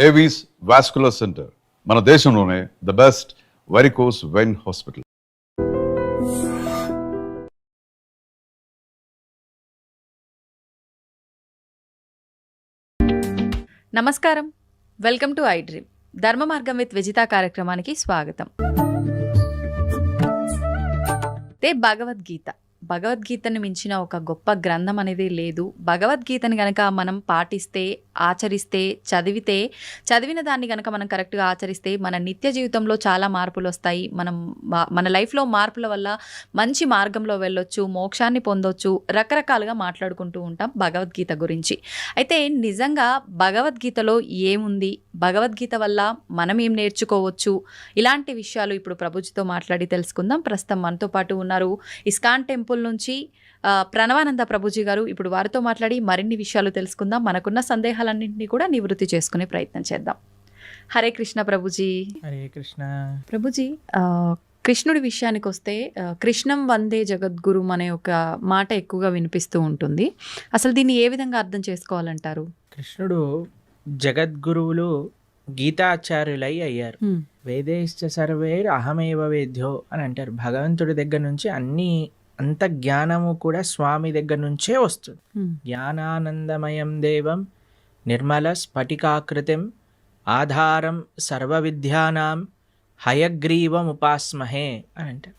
Avis vascular centre మన దేశంలోనే the best varicose vein hospital. నమస్కారం, వెల్కమ్ టు ఐ డ్రీమ్. ధర్మ మార్గం విత్ విజిత కార్యక్రమానికి స్వాగతం. భగవద్గీతను మించిన ఒక గొప్ప గ్రంథం అనేది లేదు. భగవద్గీతని గనక మనం పాటిస్తే, ఆచరిస్తే, చదివిన దాన్ని గనక మనం కరెక్ట్గా ఆచరిస్తే మన నిత్య జీవితంలో చాలా మార్పులు వస్తాయి. మన లైఫ్లో మార్పుల వల్ల మంచి మార్గంలో వెళ్ళొచ్చు, మోక్షాన్ని పొందొచ్చు. రకరకాలుగా మాట్లాడుకుంటూ ఉంటాం భగవద్గీత గురించి. అయితే నిజంగా భగవద్గీతలో ఏముంది, భగవద్గీత వల్ల మనం ఏం నేర్చుకోవచ్చు, ఇలాంటి విషయాలు ఇప్పుడు ప్రభుజీతో మాట్లాడి తెలుసుకుందాం. ప్రస్తుతం మనతో పాటు ఉన్నారు ఇస్కాన్ టెంపుల్ నుంచి ప్రణవానంద ప్రభుజీ గారు. ఇప్పుడు వారితో మాట్లాడి మరిన్ని విషయాలు తెలుసుకుందాం. మనకున్న సందేహాలన్నింటినీ కూడా నివృత్తి చేసుకునే ప్రయత్నం చేద్దాం. హరే కృష్ణ ప్రభుజీ. హరే కృష్ణ ప్రభుజీ. కృష్ణుడి విషయానికి వస్తే కృష్ణం వందే జగద్గురు అనే ఒక మాట ఎక్కువగా వినిపిస్తూ ఉంటుంది. అసలు దీన్ని ఏ విధంగా అర్థం చేసుకోవాలంటారు? కృష్ణుడు జగద్గురువులు గీతాచార్యులై అయ్యారు. వేదేశ్చ సర్వేర్ అహమేవ వేద్యో అని అంటారు. భగవంతుడి దగ్గర నుంచి అంత జ్ఞానము కూడా స్వామి దగ్గర నుంచే వస్తుంది. జ్ఞానానందమయం దేవం నిర్మల స్ఫటికాకృతిం ఆధారం సర్వ విద్యానాం హయగ్రీవం ఉపాస్మహే అని అంటారు.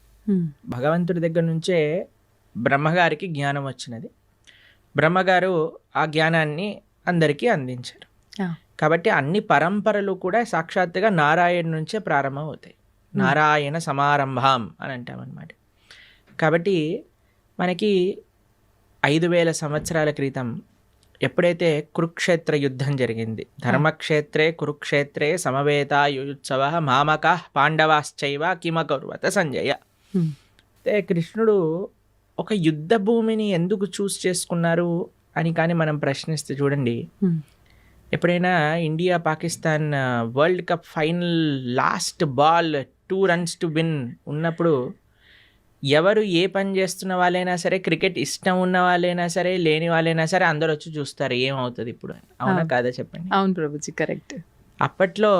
భగవంతుడి దగ్గర నుంచే బ్రహ్మగారికి జ్ఞానం వచ్చినది. బ్రహ్మగారు ఆ జ్ఞానాన్ని అందరికీ అందించారు. కాబట్టి అన్ని పరంపరలు కూడా సాక్షాత్తుగా నారాయణ నుంచే ప్రారంభం అవుతాయి. నారాయణ సమారంభం అని అంటామన్నమాట. కాబట్టి మనకి 5000 సంవత్సరాల క్రితం ఎప్పుడైతే కురుక్షేత్ర యుద్ధం జరిగింది, ధర్మక్షేత్రే కురుక్షేత్రే సమవేతాయుత్సవ మామక పాండవాశ్చైవ కిమకర్వత సంజయ. అయితే కృష్ణుడు ఒక యుద్ధ భూమిని ఎందుకు చూస్ చేసుకున్నారు అని కానీ మనం ప్రశ్నిస్తే చూడండి, ఎప్పుడైనా India Pakistan world cup final last ball 2 runs to win ఉన్నప్పుడు ఎవరు ఏ పని చేస్తున్న వాళ్ళైనా సరే, క్రికెట్ ఇష్టం ఉన్న వాళ్ళైనా సరే, లేని వాళ్ళైనా సరే అందరూ వచ్చి చూస్తారు ఏమవుతుంది ఇప్పుడు అని. అవునా కాదా చెప్పండి? అవును ప్రభుజీ, కరెక్ట్. అప్పట్లో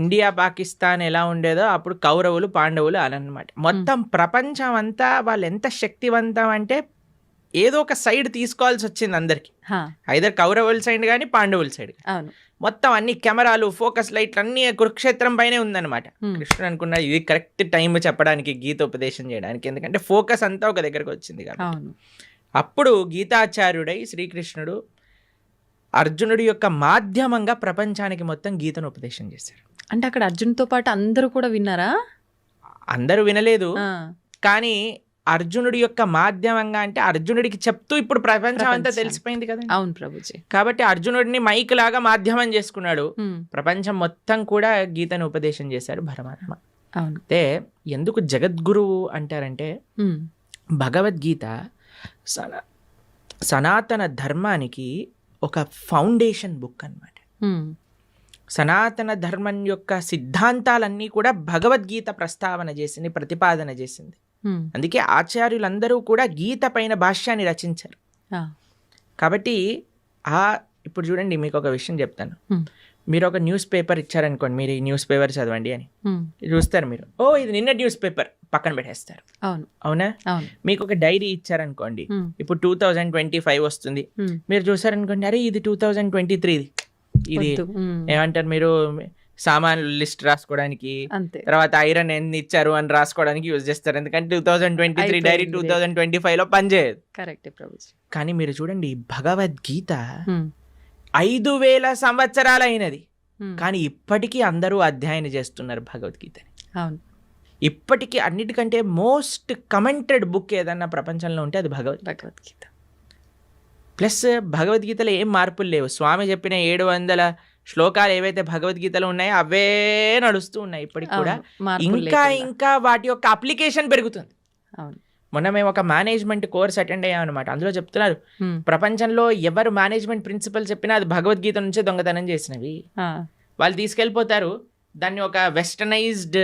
ఇండియా పాకిస్తాన్ ఎలా ఉండేదో అప్పుడు కౌరవులు పాండవులు అలన్నమాట. మొత్తం ప్రపంచం అంతా వాళ్ళు ఎంత శక్తివంతం అంటే ఏదో ఒక సైడ్ తీసుకోవాల్సి వచ్చింది అందరికి. ఐదర్ కౌరవుల సైడ్ కానీ పాండవుల సైడ్. మొత్తం అన్ని కెమెరాలు, ఫోకస్ లైట్లు అన్ని కురుక్షేత్రం పైనే ఉందన్నమాట. కృష్ణుడు అనుకున్నా ఇది కరెక్ట్ టైం చెప్పడానికి, గీతోపదేశం చేయడానికి, ఎందుకంటే ఫోకస్ అంతా ఒక దగ్గరకు వచ్చింది కదా. అప్పుడు గీతాచార్యుడై శ్రీకృష్ణుడు అర్జునుడి యొక్క మాధ్యమంగా ప్రపంచానికి మొత్తం గీతను ఉపదేశం చేశారు. అంటే అక్కడ అర్జునుడితో పాటు అందరూ కూడా విన్నారా? అందరూ వినలేదు, కానీ అర్జునుడి యొక్క మాధ్యమంగా అంటే అర్జునుడికి చెప్తూ ఇప్పుడు ప్రపంచం అంతా తెలిసిపోయింది కదా. అవును ప్రభుజీ. కాబట్టి అర్జునుడిని మైక్ లాగా మాధ్యమం చేసుకున్నాడు. ప్రపంచం మొత్తం కూడా గీతను ఉపదేశం చేశాడు పరమాత్మ. అయితే ఎందుకు జగద్గురువు అంటారంటే భగవద్గీత సనాతన ధర్మానికి ఒక ఫౌండేషన్ బుక్ అన్నమాట. సనాతన ధర్మం యొక్క సిద్ధాంతాలన్నీ కూడా భగవద్గీత ప్రస్తావన చేసింది, ప్రతిపాదన చేసింది. అందుకే ఆచార్యులందరూ కూడా గీత పైన భాష్యాన్ని రచించారు. కాబట్టి ఇప్పుడు చూడండి, మీకు ఒక విషయం చెప్తాను. మీరు ఒక న్యూస్ పేపర్ ఇచ్చారనుకోండి, మీరు ఈ న్యూస్ పేపర్ చదవండి అని చూస్తారు. మీరు ఇది నిన్న న్యూస్ పేపర్ పక్కన పెట్టేస్తారు. అవునా? మీకు ఒక డైరీ ఇచ్చారనుకోండి, ఇప్పుడు 2025 వస్తుంది, మీరు చూసారనుకోండి, అరే ఇది 2023, ఇది ఏమంటారు మీరు సామాన్లు లిస్ట్ రాసుకోవడానికి, తర్వాత ఐరన్ ఎన్ని ఇచ్చారు అని రాసుకోవడానికి యూజ్ చేస్తారు. ఎందుకంటే 2023 డైరీ 2025 లో పనిచేయదు. కరెక్ట్ ప్రభుజీ. కానీ మీరు చూడండి, భగవద్గీత 5000 సంవత్సరాలు అయినది, కానీ ఇప్పటికీ అందరూ అధ్యయనం చేస్తున్నారు భగవద్గీతని. అవును. ఇప్పటికీ అన్నిటికంటే మోస్ట్ కమెంటెడ్ బుక్ ఏదన్నా ప్రపంచంలో ఉంటే అది భగవద్గీత. ప్లస్ భగవద్గీతలో ఏం మార్పులు లేవు. స్వామి చెప్పిన 700 శ్లోకాలు ఏవైతే భగవద్గీతలో ఉన్నాయో అవే నడుస్తూ ఉన్నాయి ఇప్పటికి కూడా. ఇంకా వాటి యొక్క అప్లికేషన్ పెరుగుతుంది. మొన్న మేము ఒక మేనేజ్మెంట్ కోర్స్ అటెండ్ అయ్యామన్నమాట. అందులో చెప్తున్నారు, ప్రపంచంలో ఎవరు మేనేజ్మెంట్ ప్రిన్సిపల్ చెప్పినా అది భగవద్గీత నుంచే దొంగతనం చేసినవి. వాళ్ళు తీసుకెళ్ళిపోతారు, దాన్ని ఒక వెస్టర్నైజ్డ్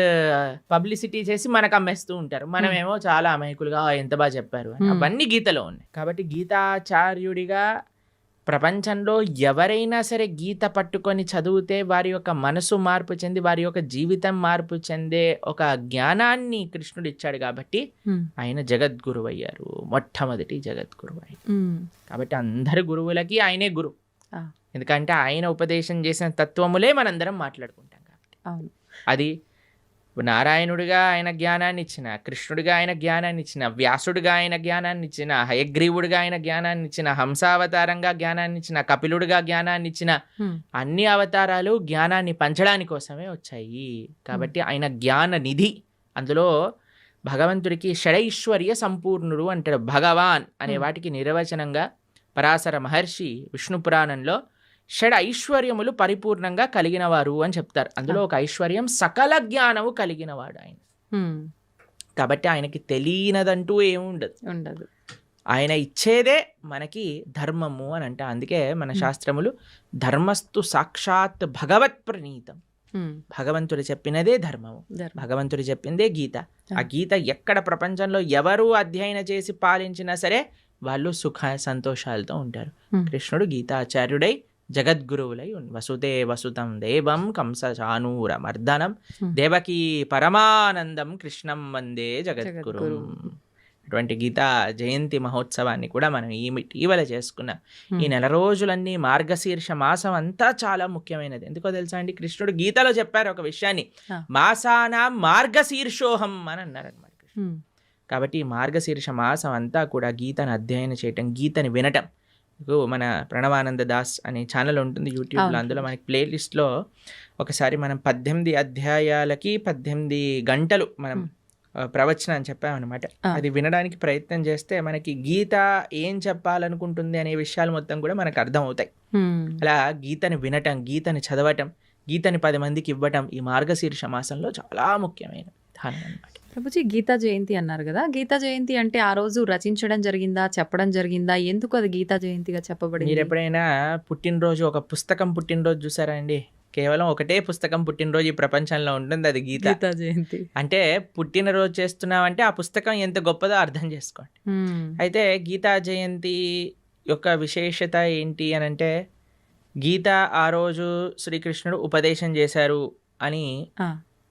పబ్లిసిటీ చేసి మనకు అమ్మేస్తూ ఉంటారు. మనమేమో చాలా అమాయకులుగా ఎంత బాగా చెప్పారు అని. అవన్నీ గీతలో ఉన్నాయి. కాబట్టి గీతాచార్యుడిగా ప్రపంచంలో ఎవరైనా సరే గీత పట్టుకొని చదివితే వారి యొక్క మనసు మార్పు చెంది వారి యొక్క జీవితం మార్పు చెందే ఒక జ్ఞానాన్ని కృష్ణుడు ఇచ్చాడు కాబట్టి ఆయన జగద్గురువు అయ్యారు, మొట్టమొదటి జగద్గురువు అయ్యారు. కాబట్టి అందరి గురువులకి ఆయనే గురువు. ఎందుకంటే ఆయన ఉపదేశం చేసిన తత్వములే మనందరం మాట్లాడుకుంటాం కాబట్టి. అది నారాయణుడిగా ఆయన జ్ఞానాన్ని ఇచ్చిన, కృష్ణుడిగా ఆయన జ్ఞానాన్ని ఇచ్చిన, వ్యాసుడిగా ఆయన జ్ఞానాన్ని ఇచ్చిన, హయగ్రీవుడిగా ఆయన జ్ఞానాన్ని ఇచ్చిన, హంసావతారంగా జ్ఞానాన్ని ఇచ్చిన, కపిలుడిగా జ్ఞానాన్ని ఇచ్చిన, అన్ని అవతారాలు జ్ఞానాన్ని పంచడానికి కోసమే వచ్చాయి. కాబట్టి ఆయన జ్ఞాన నిధి. అందులో భగవంతుడికి షడైశ్వర్య సంపూర్ణుడు అంటాడు. భగవాన్ అనే వాటికి నిర్వచనంగా పరాశర మహర్షి విష్ణు పురాణంలో షడ్ ఐశ్వర్యములు పరిపూర్ణంగా కలిగినవారు అని చెప్తారు. అందులో ఒక ఐశ్వర్యం సకల జ్ఞానము కలిగినవాడు ఆయన. కాబట్టి ఆయనకి తెలియనదంటూ ఏముండదు. ఆయన ఇచ్చేదే మనకి ధర్మము అని అంట. అందుకే మన శాస్త్రములు ధర్మస్తు సాక్షాత్ భగవత్ ప్రణీతం. భగవంతుడు చెప్పినదే ధర్మము, భగవంతుడు చెప్పిందే గీత. ఆ గీత ఎక్కడ ప్రపంచంలో ఎవరు అధ్యయనం చేసి పాలించినా సరే వాళ్ళు సుఖ సంతోషాలతో ఉంటారు. కృష్ణుడు గీతాచార్యుడై జగద్గురువులై వసుదే వసుతం దేవం కంస చానూర మర్దనం దేవకీ పరమానందం కృష్ణం వందే జగద్గురు. అటువంటి గీతా జయంతి మహోత్సవాన్ని కూడా మనం ఇటీవల చేసుకున్న ఈ నెల రోజులన్నీ మార్గశీర్ష మాసం అంతా చాలా ముఖ్యమైనది. ఎందుకో తెలుసా అండి, కృష్ణుడు గీతలో చెప్పారు ఒక విషయాన్ని, మాసానాం మార్గశీర్షోహం అని అన్నారనమాట కృష్ణుడు. కాబట్టి ఈ మార్గశీర్ష మాసం అంతా కూడా గీతను అధ్యయనం చేయటం, గీతని వినటం. మన ప్రణవానంద దాస్ అనే ఛానల్ ఉంటుంది యూట్యూబ్లో, అందులో మనకి ప్లేలిస్ట్లో ఒకసారి మనం 18 అధ్యాయాలకి 18 గంటలు మనం ప్రవచనం అని చెప్పామన్నమాట. అది వినడానికి ప్రయత్నం చేస్తే మనకి గీత ఏం చెప్పాలనుకుంటుంది అనే విషయాలు మొత్తం కూడా మనకు అర్థం అవుతాయి. అలా గీతని వినటం, గీతని చదవటం, గీతని 10 మందికి ఇవ్వటం ఈ మార్గశీర్ష మాసంలో చాలా ముఖ్యమైన విధానం అన్నమాట. ప్రభుజీ, గీతా జయంతి అన్నారు కదా, గీతా జయంతి అంటే ఆ రోజు రచించడం జరిగిందా, చెప్పడం జరిగిందా, ఎందుకు అది గీతా జయంతిగా చెప్పబడింది? మీరు ఎప్పుడైనా పుట్టినరోజు, ఒక పుస్తకం పుట్టినరోజు చూసారా అండి? కేవలం ఒకటే పుస్తకం పుట్టినరోజు ఈ ప్రపంచంలో ఉంటుంది, అది గీతా జయంతి. అంటే పుట్టినరోజు చేస్తున్నామంటే ఆ పుస్తకం ఎంత గొప్పదో అర్థం చేసుకోండి. అయితే గీతా జయంతి యొక్క విశేషత ఏంటి అని అంటే, గీత ఆ రోజు శ్రీకృష్ణుడు ఉపదేశం చేశారు అని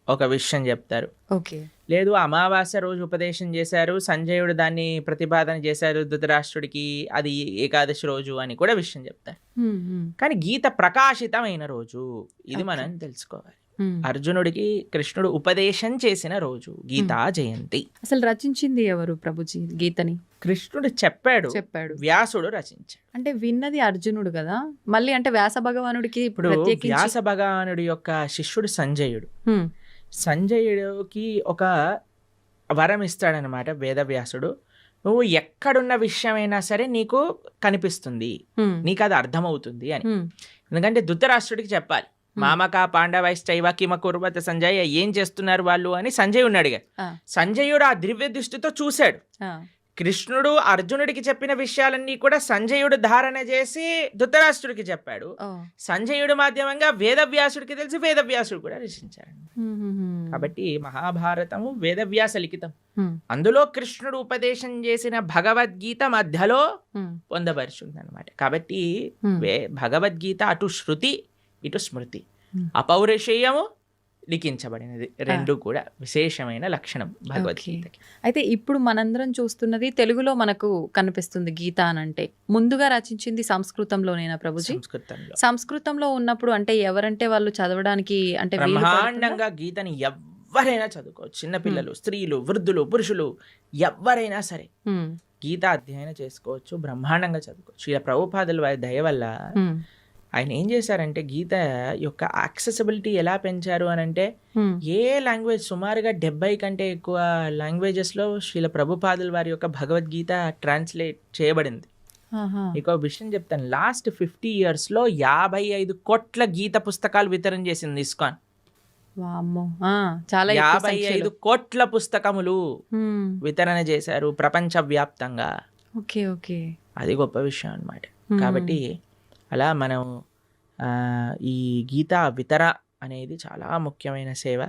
ఒక విషయం చెప్తారు. ఓకే. లేదు అమావాస్య రోజు ఉపదేశం చేశారు, సంజయుడు దాన్ని ప్రతిపాదన చేశారు ధృతరాష్ట్రుడికి, అది ఏకాదశి రోజు అని కూడా విషయం చెప్తారు. కానీ గీత ప్రకాశితమైన రోజు ఇది మనం తెలుసుకోవాలి. అర్జునుడికి కృష్ణుడు ఉపదేశం చేసిన రోజు గీతా జయంతి. అసలు రచించింది ఎవరు ప్రభుజీ గీతని? కృష్ణుడు చెప్పాడు, వ్యాసుడు రచించాడు. అంటే విన్నది అర్జునుడు కదా, మళ్ళీ అంటే వ్యాస భగవానుడికి ఇప్పుడు వ్యాస భగవానుడి యొక్క శిష్యుడు సంజయుడు. సంజయుడికి ఒక వరం ఇస్తాడనమాట వేదవ్యాసుడు. నువ్వు ఎక్కడున్న విషయమైనా సరే నీకు కనిపిస్తుంది, నీకు అది అర్థమవుతుంది అని. ఎందుకంటే ధృతరాష్ట్రుడికి చెప్పాలి, మామక పాండవైశ్చైవ కిమ కుర్వత సంజయ్, ఏం చేస్తున్నారు వాళ్ళు అని సంజయుడిని అడిగాడు. సంజయుడు ఆ దివ్య దృష్టితో చూశాడు. కృష్ణుడు అర్జునుడికి చెప్పిన విషయాలన్నీ కూడా సంజయుడు ధారణ చేసి ధృతరాష్ట్రుడికి చెప్పాడు. సంజయుడు మాధ్యమంగా వేదవ్యాసుడికి తెలిసి వేదవ్యాసుడు కూడా రచించాడు. కాబట్టి మహాభారతము వేదవ్యాస లిఖితం. అందులో కృష్ణుడు ఉపదేశం చేసిన భగవద్గీత మధ్యలో పొందపరుచుంది అనమాట. కాబట్టి భగవద్గీత అటు శృతి ఇటు స్మృతి, అపౌరుషేయము లిఖించబడినది, రెండు కూడా విశేషమైన లక్షణం భగవద్గీతకి. అయితే ఇప్పుడు మనందరం చూస్తున్నది తెలుగులో మనకు కనిపిస్తుంది గీత అని అంటే, ముందుగా రచించింది సంస్కృతంలోనేనా ప్రభుజీ? సంస్కృతంలో ఉన్నప్పుడు అంటే ఎవరంటే వాళ్ళు చదవడానికి అంటే బ్రహ్మాండంగా గీతని ఎవరైనా చదువుకోవచ్చు. చిన్నపిల్లలు, స్త్రీలు, వృద్ధులు, పురుషులు ఎవరైనా సరే గీత అధ్యయనం చేసుకోవచ్చు, బ్రహ్మాండంగా చదువుకోవచ్చు. ఇలా ప్రభుపాదుల వారి దయ వల్ల ఆయన ఏం చేశారంటే గీత యొక్క యాక్సెసిబిలిటీ ఎలా పెంచారు అని అంటే, ఏ లాంగ్వేజ్ సుమారుగా 70 కంటే ఎక్కువ లాంగ్వేజెస్లో శ్రీల ప్రభుపాదుల వారి యొక్క భగవద్గీత ట్రాన్స్లేట్ చేయబడింది. మీకు ఒక విషయం చెప్తాను, లాస్ట్ 50 yearsలో 55 కోట్ల గీత పుస్తకాలు వితరణ చేసింది ఇస్కాన్. 55 కోట్ల పుస్తకములు వితరణ చేశారు ప్రపంచ వ్యాప్తంగా. అది గొప్ప విషయం అన్నమాట. కాబట్టి అలా మనం ఈ గీతా వితర అనేది చాలా ముఖ్యమైన సేవ.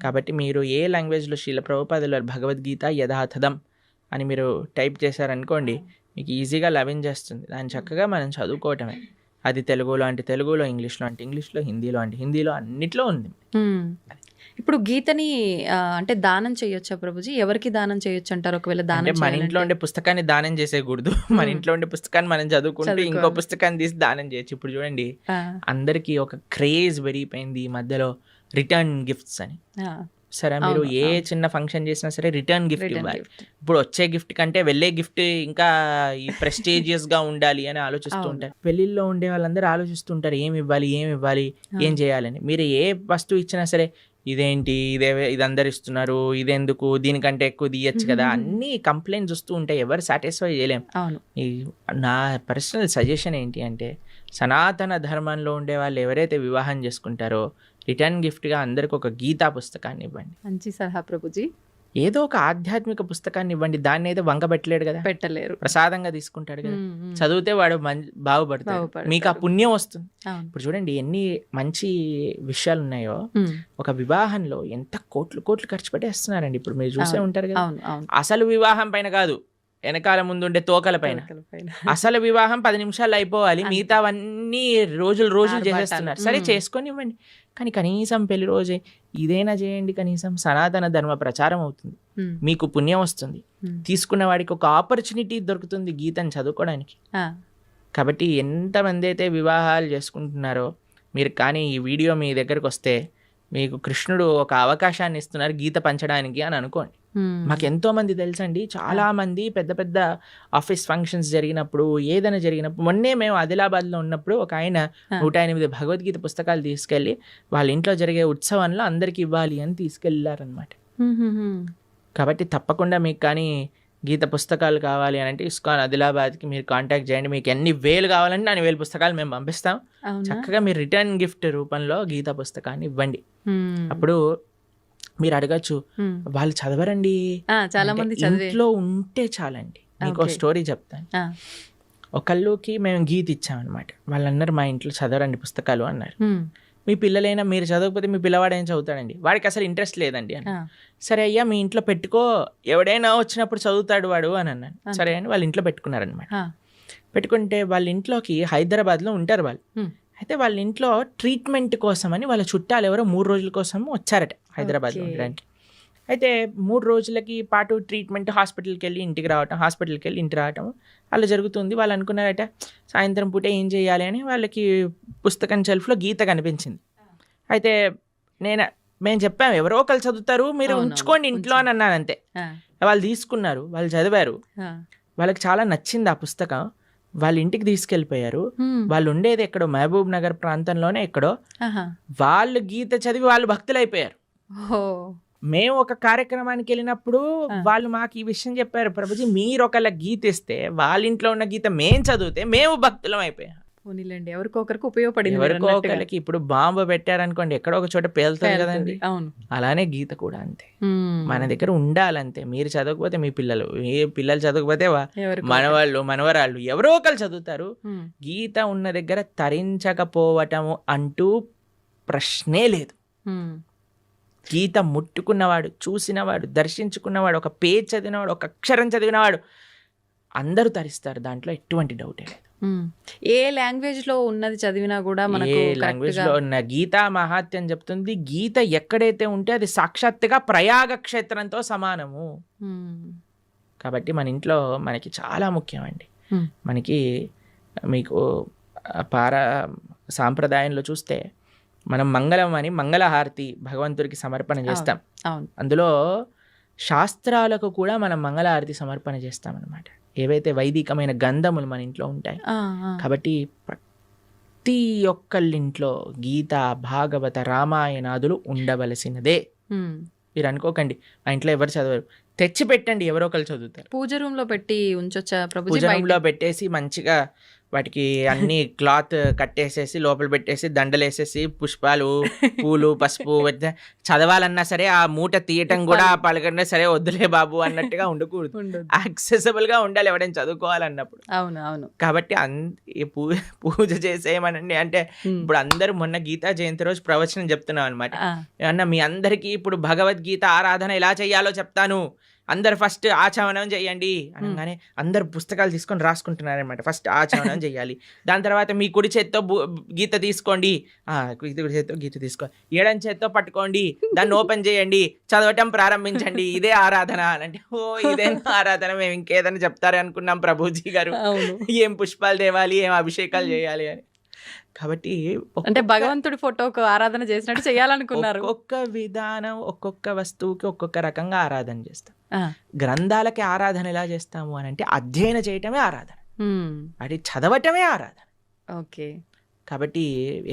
కాబట్టి మీరు ఏ లాంగ్వేజ్లో శ్రీల ప్రభుపాదుల భగవద్గీత యథాతథం అని మీరు టైప్ చేశారనుకోండి, మీకు ఈజీగా లభించేస్తుంది. దాన్ని చక్కగా మనం చదువుకోవటమే. అది తెలుగులో అంటే తెలుగులో, ఇంగ్లీష్లో అంటే ఇంగ్లీష్లో, హిందీలో అంటే హిందీలో, అన్నిట్లో ఉంది. ఇప్పుడు గీతని అంటే దానం చేయొచ్చా ప్రభుజీ? ఎవరికి దానం చేయొచ్చు అంటారు ఒకవేళ అంటే దానం మన ఇంట్లో ఉండే పుస్తకాన్ని దానం చేసేయకూడదు. మన ఇంట్లో ఉండే పుస్తకాన్ని మనం చదువుకుంటూ ఇంకో పుస్తకాన్ని తీసి దానం చేయొచ్చు. ఇప్పుడు చూడండి, అందరికీ ఒక క్రేజ్ పెరిగిపోయింది ఈ మధ్యలో, రిటర్న్ గిఫ్ట్స్ అని. సరే, మీరు ఏ చిన్న ఫంక్షన్ చేసినా సరే రిటర్న్ గిఫ్ట్ ఇవ్వాలి. ఇప్పుడు వచ్చే గిఫ్ట్ కంటే వెళ్ళే గిఫ్ట్ ఇంకా ఈ ప్రెస్టీజియస్ గా ఉండాలి అని ఆలోచిస్తూ ఉంటారు. పెళ్లిల్లో ఉండే వాళ్ళందరూ ఆలోచిస్తుంటారు ఏమి ఇవ్వాలి, ఏం చేయాలని. మీరు ఏ వస్తువు ఇచ్చినా సరే, ఇదేంటి, ఇది అందరు ఇస్తున్నారు, ఇదెందుకు, దీనికంటే ఎక్కువ తీయచ్చు కదా, అన్ని కంప్లైంట్స్ వస్తూ ఉంటాయి. ఎవరు సాటిస్ఫై చేయలేం. నా పర్సనల్ సజెషన్ ఏంటి అంటే, సనాతన ధర్మంలో ఉండే వాళ్ళు ఎవరైతే వివాహం చేసుకుంటారో రిటర్న్ గిఫ్ట్గా అందరికి ఒక గీతా పుస్తకాన్ని ఇవ్వండి. మంచి సలహా ప్రభుజీ. ఏదో ఒక ఆధ్యాత్మిక పుస్తకాన్ని ఇవ్వండి. దాన్ని ఏదో వంగబెట్టలేడు కదా, పెట్టలేరు, ప్రసాదంగా తీసుకుంటాడు కదా. చదివితే వాడు బాగుపడతాడు, మీకు ఆ పుణ్యం వస్తుంది. ఇప్పుడు చూడండి ఎన్ని మంచి విషయాలు ఉన్నాయో. ఒక వివాహంలో ఎంత కోట్లు ఖర్చు పెట్టేస్తున్నారండి. ఇప్పుడు మీరు చూసే ఉంటారు కదా. అసలు వివాహం పైన కాదు, వెనకాల ముందుండే తోకల పైన. అసలు వివాహం 10 నిమిషాలు అయిపోవాలి, మిగతావన్నీ రోజులు చేసేస్తున్నారు. సరే చేసుకొని ఇవ్వండి, కానీ కనీసం పెళ్లి రోజే ఇదైనా చేయండి. కనీసం సనాతన ధర్మ ప్రచారం అవుతుంది, మీకు పుణ్యం వస్తుంది, తీసుకున్న వాడికి ఒక ఆపర్చునిటీ దొరుకుతుంది గీతను చదువుకోవడానికి. కాబట్టి ఎంతమంది అయితే వివాహాలు చేసుకుంటున్నారో మీరు, కానీ ఈ వీడియో మీ దగ్గరకు వస్తే మీకు కృష్ణుడు ఒక అవకాశాన్ని ఇస్తున్నారు గీత పంచడానికి అని అనుకోండి. మాకు ఎంతో మంది తెలుసండి, చాలా మంది పెద్ద ఆఫీస్ ఫంక్షన్స్ జరిగినప్పుడు, ఏదైనా జరిగినప్పుడు, మొన్నే మేము ఆదిలాబాద్లో ఉన్నప్పుడు ఒక ఆయన 108 భగవద్గీత పుస్తకాలు తీసుకెళ్ళి వాళ్ళ ఇంట్లో జరిగే ఉత్సవంలో అందరికి ఇవ్వాలి అని తీసుకెళ్ళారనమాట. కాబట్టి తప్పకుండా మీకు కానీ గీత పుస్తకాలు కావాలి అని అంటే ఇస్కాన్ ఆదిలాబాద్కి మీరు కాంటాక్ట్ చేయండి. మీకు ఎన్ని వేలు కావాలంటే అన్ని 1000 పుస్తకాలు మేము పంపిస్తాం. చక్కగా మీరు రిటర్న్ గిఫ్ట్ రూపంలో గీత పుస్తకాన్ని ఇవ్వండి. అప్పుడు మీరు అడగచ్చు, వాళ్ళు చదవరండి, చాలా మంది ఇంట్లో ఉంటే చాలండి. మీకు ఒక స్టోరీ చెప్తాను. ఒకళ్ళకి మేము గీత ఇచ్చామన్నమాట. వాళ్ళు అన్నారు మా ఇంట్లో చదవరండి పుస్తకాలు అన్నారు. మీ పిల్లలైనా మీరు చదవకపోతే మీ పిల్లవాడు ఏం చదువుతాడండి, వాడికి అసలు ఇంట్రెస్ట్ లేదండి అని. సరే అయ్యా మీ ఇంట్లో పెట్టుకో, ఎవడైనా వచ్చినప్పుడు చదువుతాడు వాడు అని అన్నాను. సరే అని వాళ్ళ ఇంట్లో పెట్టుకున్నారనమాట. పెట్టుకుంటే వాళ్ళ ఇంట్లోకి హైదరాబాద్లో ఉంటారు వాళ్ళు. అయితే వాళ్ళ ఇంట్లో ట్రీట్మెంట్ కోసం అని వాళ్ళ చుట్టాలు ఎవరో 3 రోజుల కోసం వచ్చారట హైదరాబాద్లో ఉండడానికి. అయితే 3 రోజులకి పాటు ట్రీట్మెంట్, హాస్పిటల్కి వెళ్ళి ఇంటికి రావటం అలా జరుగుతుంది. వాళ్ళు అనుకున్నారట సాయంత్రం పూట ఏం చేయాలి అని. వాళ్ళకి పుస్తకం షెల్ఫ్లో గీత కనిపించింది. అయితే మేము చెప్పాము ఎవరో ఒకరు చదువుతారు, మీరు ఉంచుకోండి ఇంట్లో అని అన్నాను. అంతే. వాళ్ళు తీసుకున్నారు, వాళ్ళు చదివారు, వాళ్ళకి చాలా నచ్చింది ఆ పుస్తకం. వాళ్ళ ఇంటికి తీసుకెళ్ళిపోయారు. వాళ్ళు ఉండేది ఎక్కడో మహబూబ్ నగర్ ప్రాంతంలోనే ఎక్కడో. వాళ్ళు గీత చదివి వాళ్ళు భక్తులు అయిపోయారు. మేము ఒక కార్యక్రమానికి వెళ్ళినప్పుడు వాళ్ళు మాకు ఈ విషయం చెప్పారు, ప్రభుజీ మీరు ఒకళ్ళ గీత ఇస్తే వాళ్ళ ఇంట్లో ఉన్న గీత మేము చదివితే మేము భక్తులం అయిపోయాం. ఎవరికొకరికి ఉపయోగపడింది. ఎవరికొకరికి ఇప్పుడు బాంబు పెట్టారనుకోండి, ఎక్కడో ఒక చోట పేలుతుంది కదండి. అలానే గీత కూడా అంతే, మన దగ్గర ఉండాలంతే. మీరు చదవకపోతే మీ పిల్లలు చదవకపోతే మనవాళ్ళు మనవరాళ్ళు ఎవరో ఒకరు చదువుతారు. గీత ఉన్న దగ్గర తరించకపోవటము అంటూ ప్రశ్నే లేదు. గీత ముట్టుకున్నవాడు, చూసినవాడు, దర్శించుకున్నవాడు, ఒక పేజ్ చదివినవాడు, ఒక అక్షరం చదివినవాడు అందరూ తరిస్తారు, దాంట్లో ఎటువంటి డౌటే లేదు. ఏ లాంగ్వేజ్ లో ఉన్నది చదివినా కూడా మనకు ఏ లాంగ్వేజ్ లో ఉన్న గీతా మహాత్యం చెప్తుంది. గీత ఎక్కడైతే ఉంటే అది సాక్షాత్తుగా ప్రయాగ క్షేత్రంతో సమానము. కాబట్టి మన ఇంట్లో మనకి చాలా ముఖ్యం అండి. మనకి మీకు సాంప్రదాయంలో చూస్తే మనం మంగళం అని మంగళహారతి భగవంతుడికి సమర్పణ చేస్తాం. అందులో శాస్త్రాలకు కూడా మనం మంగళహారతి సమర్పణ చేస్తాం అన్నమాట. ఏవైతే వైదికమైన గంధములు మన ఇంట్లో ఉంటాయి. కాబట్టి ప్రతి ఒక్కళ్ళింట్లో గీత, భాగవత, రామాయణాదులు ఉండవలసినదే. మీరు అనుకోకండి మా ఇంట్లో ఎవరు చదవరు, తెచ్చి పెట్టండి, ఎవరో ఒకరు చదువుతారు. పూజ రూమ్ లో పెట్టి ఉంచొచ్చా ప్రభుజీ? పూజ రూమ్ లో పెట్టేసి మంచిగా వాటికి అన్ని క్లాత్ కట్టేసేసి లోపల పెట్టేసి దండలేసేసి పుష్పాలు, పూలు, పసుపు చదవాలన్నా సరే ఆ మూట తీయటం కూడా పలకన్నా సరే వద్దులే బాబు అన్నట్టుగా ఉండకూడదు. యాక్సెసిబుల్ గా ఉండాలి ఎవరైనా చదువుకోవాలన్నప్పుడు. అవును. కాబట్టి పూజ చేసేయమనండి. అంటే ఇప్పుడు అందరూ మొన్న గీతా జయంతి రోజు ప్రవచనం చెప్తున్నాం అనమాట. ఏమన్నా మీ అందరికీ ఇప్పుడు భగవద్గీత ఆరాధన ఎలా చేయాలో చెప్తాను, అందరు ఫస్ట్ ఆచమనం చేయండి అనగానే అందరు పుస్తకాలు తీసుకొని రాసుకుంటున్నారనమాట. ఫస్ట్ ఆచమనం చేయాలి, దాని తర్వాత మీ కుడి చేత్తో గీత తీసుకోండి, కుడి చేత్తో గీత తీసుకో, ఎడం చేత్తో పట్టుకోండి, దాన్ని ఓపెన్ చేయండి, చదవటం ప్రారంభించండి, ఇదే ఆరాధన అంటే ఓ ఇదే ఆరాధన, మేము ఇంకేదైనా చెప్తారే అనుకున్నాం ప్రభుజీ గారు, ఏం పుష్పాలు తేవాలి, ఏం అభిషేకాలు చేయాలి అని. కాబట్టి అంటే భగవంతుడి ఫోటోకు ఆరాధన చేసినట్టు చేయాలనుకున్నారు. ఒక్కొక్క విధానం ఒక్కొక్క వస్తువుకి ఒక్కొక్క రకంగా ఆరాధన చేస్తాం. గ్రంథాలకి ఆరాధన ఎలా చేస్తాము అని అంటే అధ్యయనం చేయటమే ఆరాధన, అది చదవటమే ఆరాధన. ఓకే. కాబట్టి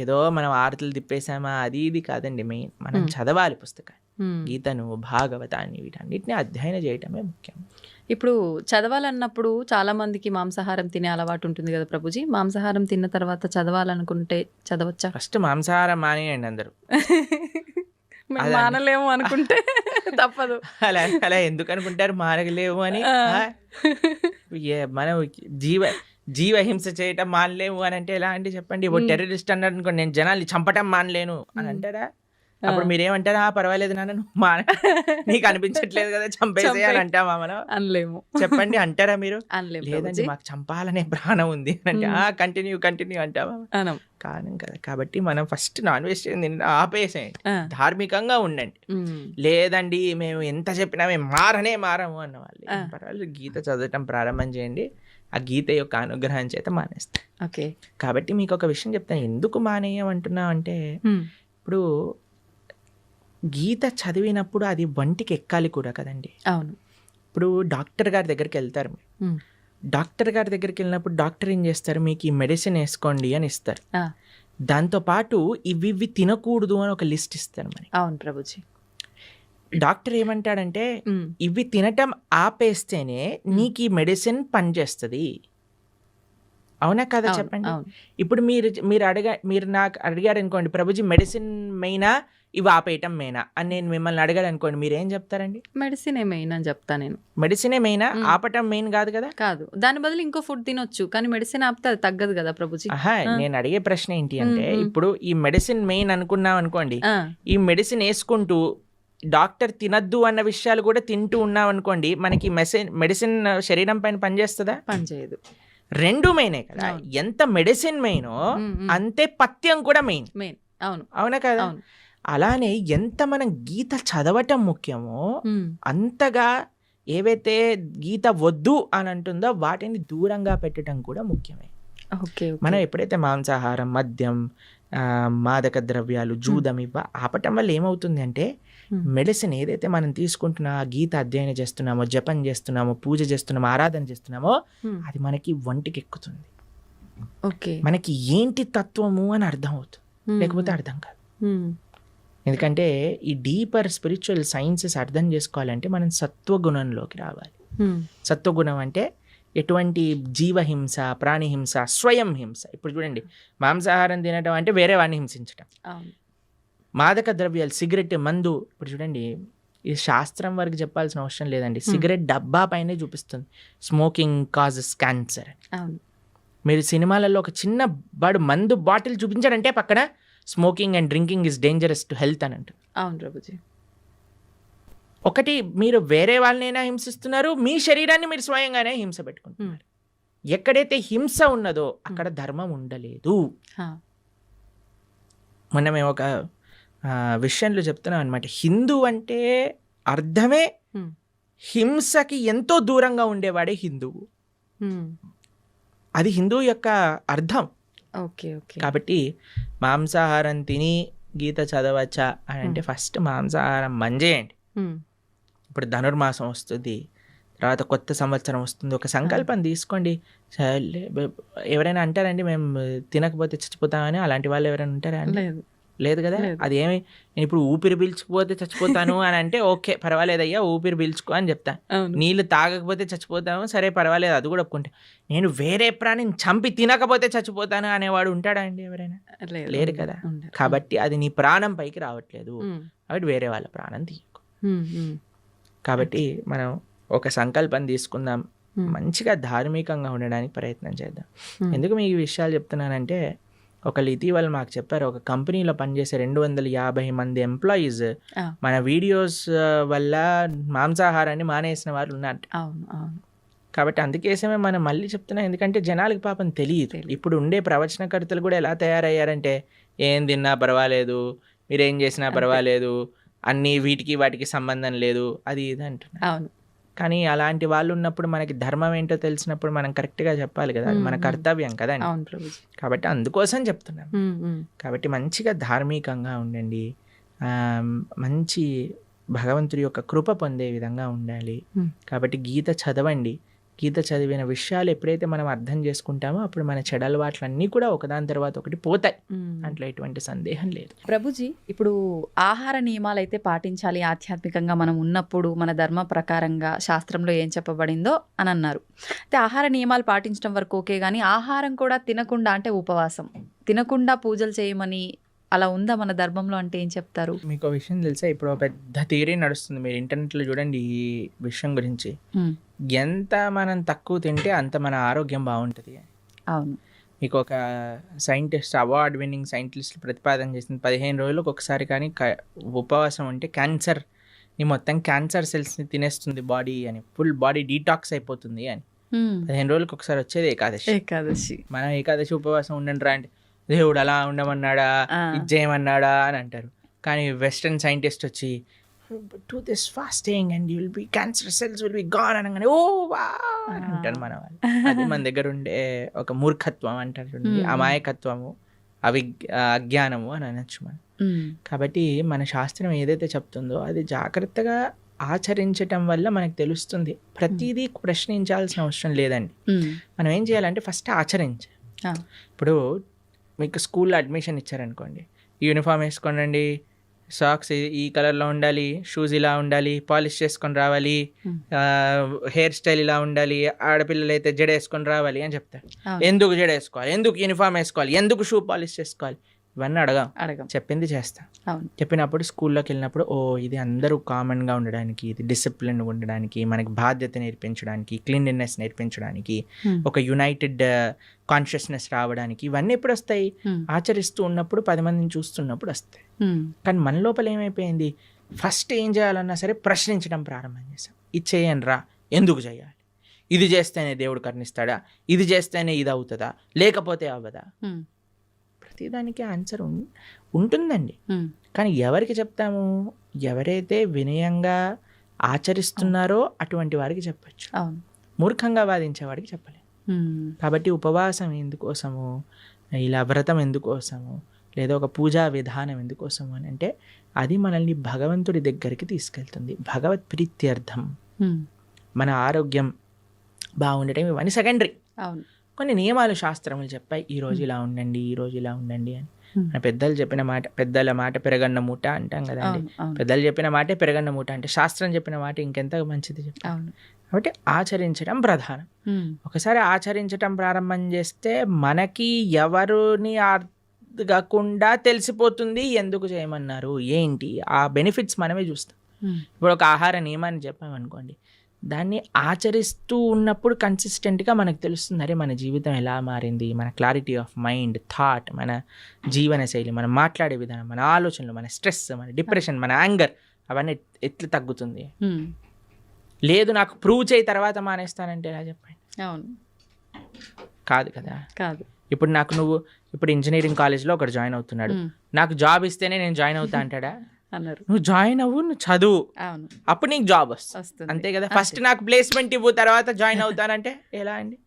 ఏదో మనం ఆరతులు తిప్పేసామా అది ఇది కాదండి. మెయిన్ మనం చదవాలి పుస్తకాన్ని, గీతను, భాగవతాన్ని, వీటన్నిటిని అధ్యయనం చేయటమే ముఖ్యం. ఇప్పుడు చదవాలన్నప్పుడు చాలా మందికి మాంసాహారం తినే అలవాటు ఉంటుంది కదా ప్రభుజీ. మాంసాహారం తిన్న తర్వాత చదవాలనుకుంటే చదవచ్చా? ఫస్ట్ మాంసాహారం మానేయండి అందరూ. మానలేము అనుకుంటే తప్పదు. అలా ఎందుకు అనుకుంటారు మానలేము అని? మనం జీవహింస చేయటం మానలేము అని అంటే ఎలా అంటే చెప్పండి. టెర్రరిస్ట్ అన్నారు అనుకోండి, నేను జనాల్ని చంపటం మానలేను అని అంటారా? అప్పుడు మీరేమంటారా? పర్వాలేదు నాన్న, నీకు అనిపించట్లేదు కదా చంపేసే అని అంటామా మనం? అనలేము. చెప్పండి, అంటారా మీరు? లేదండి మాకు చంపాలనే ప్రాణం ఉంది అంటే కంటిన్యూ అంటామా? కాను కదా. కాబట్టి మనం ఫస్ట్ నాన్ వెజ్ ఆపేసేయండి, ధార్మికంగా ఉండండి. లేదండి మేము ఎంత చెప్పినా మేము మారము అన్న వాళ్ళు పర్వాలేదు, గీత చదవటం ప్రారంభం చేయండి, ఆ గీత యొక్క అనుగ్రహం చేత మానేస్తాం. ఓకే. కాబట్టి మీకు ఒక విషయం చెప్తాను, ఎందుకు మానేయమంటున్నా అంటే, ఇప్పుడు గీత చదివినప్పుడు అది వంటికి ఎక్కాలి కూడా కదండి. అవును. ఇప్పుడు డాక్టర్ గారి దగ్గరికి వెళ్తారు మీరు, డాక్టర్ గారి దగ్గరికి వెళ్ళినప్పుడు డాక్టర్ ఏం చేస్తారు, మీకు ఈ మెడిసిన్ వేసుకోండి అని ఇస్తారు. దాంతోపాటు ఇవి తినకూడదు అని ఒక లిస్ట్ ఇస్తారు మరి. అవును ప్రభుజీ. డాక్టర్ ఏమంటాడంటే ఇవి తినటం ఆపేస్తేనే నీకు ఈ మెడిసిన్ పనిచేస్తుంది. అవునా కదా చెప్పండి. ఇప్పుడు మీరు నాకు అడిగారు అనుకోండి, ప్రభుజీ మెడిసిన్ మెయినా ఇవి ఆపేయటం మెయినా అని నేను మిమ్మల్ని అడిగాను అనుకోండి, మీరు ఏం చెప్తారండి? మెడిసినే మెయిన్ అని చెప్తా నేను. మెడిసినే మెయినా, ఆపటం మెయిన్ కాదు కదా? కాదు, దాని బదులు ఇంకో ఫుడ్ తినొచ్చు, కానీ మెడిసిన్ ఆపితే అది తగ్గదు కదా ప్రభుజీ. నేను అడిగే ప్రశ్న ఏంటి అంటే, ఇప్పుడు ఈ మెడిసిన్ మెయిన్ అనుకున్నాం అనుకోండి, ఈ మెడిసిన్ వేసుకుంటూ డాక్టర్ తినద్దు అన్న విషయాలు కూడా తింటూ ఉన్నాం అనుకోండి, మనకి మెడిసిన్ శరీరం పైన పనిచేస్తుందా? పనిచేయదు. రెండు మెయినే కదా. ఎంత మెడిసిన్ మెయినో అంతే పథ్యం కూడా మెయిన్. అవునా కదా? అలానే ఎంత మనం గీత చదవటం ముఖ్యమో అంతగా ఏవైతే గీత వద్దు అని అంటుందో వాటిని దూరంగా పెట్టడం కూడా ముఖ్యమే. మనం ఎప్పుడైతే మాంసాహారం, మద్యం, మాదక ద్రవ్యాలు, జూదం ఆపటం వల్ల ఏమవుతుంది అంటే, మెడిసిన్ ఏదైతే మనం తీసుకుంటున్నా, గీత అధ్యయనం చేస్తున్నామో, జపం చేస్తున్నామో, పూజ చేస్తున్నామో, ఆరాధన చేస్తున్నామో, అది మనకి వంటికి ఎక్కుతుంది. మనకి ఏంటి తత్వము అని అర్థం అవుతుంది, లేకపోతే అర్థం కాదు. ఎందుకంటే ఈ డీపర్ స్పిరిచువల్ సైన్సెస్ అర్థం చేసుకోవాలంటే మనం సత్వగుణంలోకి రావాలి. సత్వగుణం అంటే ఎటువంటి జీవహింస, ప్రాణిహింస, స్వయం హింస. ఇప్పుడు చూడండి, మాంసాహారం తినడం అంటే వేరే వాడిని హింసించడం. మాదక ద్రవ్యాలు, సిగరెట్, మందు, ఇప్పుడు చూడండి, ఇది శాస్త్రం వరకు చెప్పాల్సిన అవసరం లేదండి, సిగరెట్ డబ్బా పైనే చూపిస్తుంది స్మోకింగ్ కాజెస్ క్యాన్సర్ అని. మీరు సినిమాలలో ఒక చిన్న మందు బాటిల్ చూపించారంటే పక్కన smoking and drinking is dangerous to health అని అంటారు. అవును ప్రభుజీ. ఒకటి, మీరు వేరే వాళ్ళనైనా హింసిస్తున్నారు, మీ శరీరాన్ని మీరు స్వయంగానే హింస పెట్టుకుంటున్నారు. ఎక్కడైతే హింస ఉన్నదో అక్కడ ధర్మం ఉండలేదు. మొన్న మేము ఒక విషయంలో చెప్తున్నాం అనమాట, హిందూ అంటే అర్థమే హింసకి ఎంతో దూరంగా ఉండేవాడే హిందువు. అది హిందూ యొక్క అర్థం. కాబట్టి మాంసాహారం తిని గీత చదవచ్చా అని అంటే ఫస్ట్ మాంసాహారం మంజేయండి. ఇప్పుడు ధనుర్మాసం వస్తుంది, తర్వాత కొత్త సంవత్సరం వస్తుంది, ఒక సంకల్పం తీసుకోండి. ఎవరైనా అంటారండి మేము తినకపోతే చచ్చిపోతామని? అలాంటి వాళ్ళు ఎవరైనా ఉంటారా? లేదు కదా. అది ఏమి, నేను ఇప్పుడు ఊపిరి పీల్చుకుపోతే చచ్చిపోతాను అని అంటే ఓకే పర్వాలేదయ్యా, ఊపిరి పీల్చుకో అని చెప్తా. నీళ్ళు తాగకపోతే చచ్చిపోతాము, సరే పర్వాలేదు, అది కూడా ఒప్పుకుంటా. నేను వేరే ప్రాణిని చంపి తినకపోతే చచ్చిపోతాను అనేవాడు ఉంటాడా అండి ఎవరైనా? లేరు కదా. కాబట్టి అది నీ ప్రాణం పైకి రావట్లేదు, కాబట్టి వేరే వాళ్ళ ప్రాణం తీయకు. కాబట్టి మనం ఒక సంకల్పం తీసుకుందాం, మంచిగా ధార్మికంగా ఉండడానికి ప్రయత్నం చేద్దాం. ఎందుకు మీకు ఈ విషయాలు చెప్తున్నానంటే, ఒకళ్ళు ఇటీవల మాకు చెప్పారు, ఒక కంపెనీలో పనిచేసే 250 మంది ఎంప్లాయీస్ మన వీడియోస్ వల్ల మాంసాహారాన్ని మానేసిన వారు ఉన్నారు. అవును అవును కాబట్టి అందుకేసమే మనం మళ్ళీ చెప్తున్నాం, ఎందుకంటే జనాలకి పాపం తెలియదు. ఇప్పుడు ఉండే ప్రవచనకర్తలు కూడా ఎలా తయారయ్యారంటే, ఏం తిన్నా పర్వాలేదు, మీరేం చేసినా పర్వాలేదు, అన్నీ వీటికి వాటికి సంబంధం లేదు, అది ఇది అంటున్నారు. అవును కానీ అలాంటి వాళ్ళు ఉన్నప్పుడు మనకి ధర్మం ఏంటో తెలిసినప్పుడు మనం కరెక్ట్గా చెప్పాలి కదా, అది మన కర్తవ్యం కదండి. అవును ప్రభుజీ. కాబట్టి అందుకోసం చెప్తున్నాం. కాబట్టి మంచిగా ధార్మికంగా ఉండండి, మంచి భగవంతుడి యొక్క కృప పొందే విధంగా ఉండాలి. కాబట్టి గీత చదవండి. గీత చదివిన విషయాలు ఎప్పుడైతే మనం అర్థం చేసుకుంటామో అప్పుడు మన చెడు అలవాట్లన్నీ కూడా ఒకదాని తర్వాత ఒకటి పోతాయి, దాంట్లో ఎటువంటి సందేహం లేదు. ప్రభుజీ, ఇప్పుడు ఆహార నియమాలు అయితే పాటించాలి ఆధ్యాత్మికంగా మనం ఉన్నప్పుడు, మన ధర్మ ప్రకారంగా శాస్త్రంలో ఏం చెప్పబడిందో అని అన్నారు. అయితే ఆహార నియమాలు పాటించడం వరకు ఓకే, కానీ ఆహారం కూడా తినకుండా, అంటే ఉపవాసం తినకుండా పూజలు చేయమని అలా ఉందా మన ధర్మంలో, అంటే ఏం చెప్తారు? మీకు విషయం తెలుసా, ఇప్పుడు పెద్ద థియరీ నడుస్తుంది, మీరు ఇంటర్నెట్లో చూడండి ఈ విషయం గురించి. ఎంత మనం తక్కువ తింటే అంత మన ఆరోగ్యం బాగుంటుంది. అవును. మీకు ఒక సైంటిస్ట్, అవార్డ్ విన్నింగ్ సైంటిస్ట్ ప్రతిపాదన చేసింది, 15 రోజులకు ఒకసారి కానీ ఉపవాసం ఉంటే క్యాన్సర్ని మొత్తం క్యాన్సర్ సెల్స్ని తినేస్తుంది బాడీ అని, ఫుల్ బాడీ డీటాక్స్ అయిపోతుంది అని. 15 రోజులకు ఒకసారి వచ్చేది ఏకాదశి. మనం ఏకాదశి ఉపవాసం ఉండండి రా అంటే, దేవుడు అలా ఉండమన్నాడా, ఇది చేయమన్నాడా అని అంటారు. కానీ వెస్టర్న్ సైంటిస్ట్ వచ్చి do this fasting and you will be cancer cells will be gone అనగానే ఓ వా అని అంటారు మన వాళ్ళు. అది మన దగ్గర ఉండే ఒక మూర్ఖత్వం అంటారు, అమాయకత్వము, అజ్ఞానము అని అనొచ్చు మనం. కాబట్టి మన శాస్త్రం ఏదైతే చెప్తుందో అది జాగ్రత్తగా ఆచరించటం వల్ల మనకు తెలుస్తుంది. ప్రతిదీ ప్రశ్నించాల్సిన అవసరం లేదండి. మనం ఏం చేయాలంటే ఫస్ట్ ఆచరించాలి. ఇప్పుడు మీకు స్కూల్లో అడ్మిషన్ ఇచ్చారనుకోండి, యూనిఫామ్ వేసుకోండి, సాక్స్ ఈ కలర్లో ఉండాలి, షూస్ ఇలా ఉండాలి, పాలిష్ చేసుకొని రావాలి, హెయిర్ స్టైల్ ఇలా ఉండాలి, ఆడపిల్లలు అయితే జడ వేసుకొని రావాలి అని చెప్తారు. ఎందుకు జడ వేసుకోవాలి, ఎందుకు యూనిఫామ్ వేసుకోవాలి, ఎందుకు షూ పాలిష్ చేసుకోవాలి, ఇవన్నీ అడగం, చెప్పింది చేస్తాం. చెప్పినప్పుడు స్కూల్లోకి వెళ్ళినప్పుడు ఓ ఇది అందరూ కామన్గా ఉండడానికి, ఇది డిసిప్లిన్గా ఉండడానికి, మనకి బాధ్యత నేర్పించడానికి, క్లీన్లీనెస్ నేర్పించడానికి, ఒక యునైటెడ్ కాన్షియస్నెస్ రావడానికి, ఇవన్నీ ఎప్పుడు వస్తాయి? ఆచరిస్తూ ఉన్నప్పుడు, 10 మందిని చూస్తున్నప్పుడు వస్తాయి. కానీ మన లోపల ఏమైపోయింది, ఫస్ట్ ఏం చేయాలన్నా సరే ప్రశ్నించడం ప్రారంభం చేసాం. ఇది చేయండి రా, ఎందుకు చేయాలి, ఇది చేస్తేనే దేవుడు కరుణిస్తాడా, ఇది చేస్తేనే ఇది అవుతుందా, లేకపోతే అవ్వదా? ప్రతిదానికి ఆన్సర్ ఉంటుందండి. కానీ ఎవరికి చెప్తాము? ఎవరైతే వినయంగా ఆచరిస్తున్నారో అటువంటి వారికి చెప్పచ్చు, మూర్ఖంగా వాదించే వాడికి చెప్పలేము. కాబట్టి ఉపవాసం ఎందుకోసము, ఇలా వ్రతం ఎందుకోసము, లేదా ఒక పూజా విధానం ఎందుకోసము అని అంటే అది మనల్ని భగవంతుడి దగ్గరికి తీసుకెళ్తుంది, భగవత్ ప్రీత్యర్థం. మన ఆరోగ్యం బాగుండటం ఇవన్నీ సెకండరీ. కొన్ని నియమాలు శాస్త్రములు చెప్పాయి, ఈ రోజు ఇలా ఉండండి, ఈ రోజు ఇలా ఉండండి అని. మన పెద్దలు చెప్పిన మాట, పెద్దల మాట పెరగన్న మూట అంటాం కదండి. పెద్దలు చెప్పిన మాటే పెరగన్న మూట అంటే శాస్త్రం చెప్పిన మాట ఇంకెంత మంచిది చెప్పాలి. కాబట్టి ఆచరించడం ప్రధానం. ఒకసారి ఆచరించడం ప్రారంభం చేస్తే మనకి ఎవరిని అడగకుండా తెలిసిపోతుంది ఎందుకు చేయమన్నారు ఏంటి, ఆ బెనిఫిట్స్ మనమే చూస్తాం. ఇప్పుడు ఒక ఆహార నియమాన్ని చెప్పామనుకోండి, దాన్ని ఆచరిస్తూ ఉన్నప్పుడు కన్సిస్టెంట్గా మనకు తెలుస్తుంది, అరే మన జీవితం ఎలా మారింది, మన క్లారిటీ ఆఫ్ మైండ్, థాట్, మన జీవన శైలి, మనం మాట్లాడే విధానం, మన ఆలోచనలు, మన స్ట్రెస్, మన డిప్రెషన్, మన యాంగర్, అవన్నీ ఎట్లా తగ్గుతుంది. లేదు నాకు ప్రూవ్ చేయి తర్వాత మానేస్తానంటే ఎలా చెప్పండి? కాదు కదా. ఇప్పుడు నువ్వు ఇప్పుడు ఇంజనీరింగ్ కాలేజ్లో ఒకటి జాయిన్ అవుతున్నాడు, నాకు జాబ్ ఇస్తేనే నేను జాయిన్ అవుతా అంటాడా? నువ్వు జాయిన్ అవ్వు, నువ్వు చదువు, అప్పుడు నీకు జాబ్ వస్తుంది, అంతే కదా. ఫస్ట్ నాకు ప్లేస్మెంట్ ఇవ్వు తర్వాత జాయిన్ అవుతానంటే ఎలా అండి?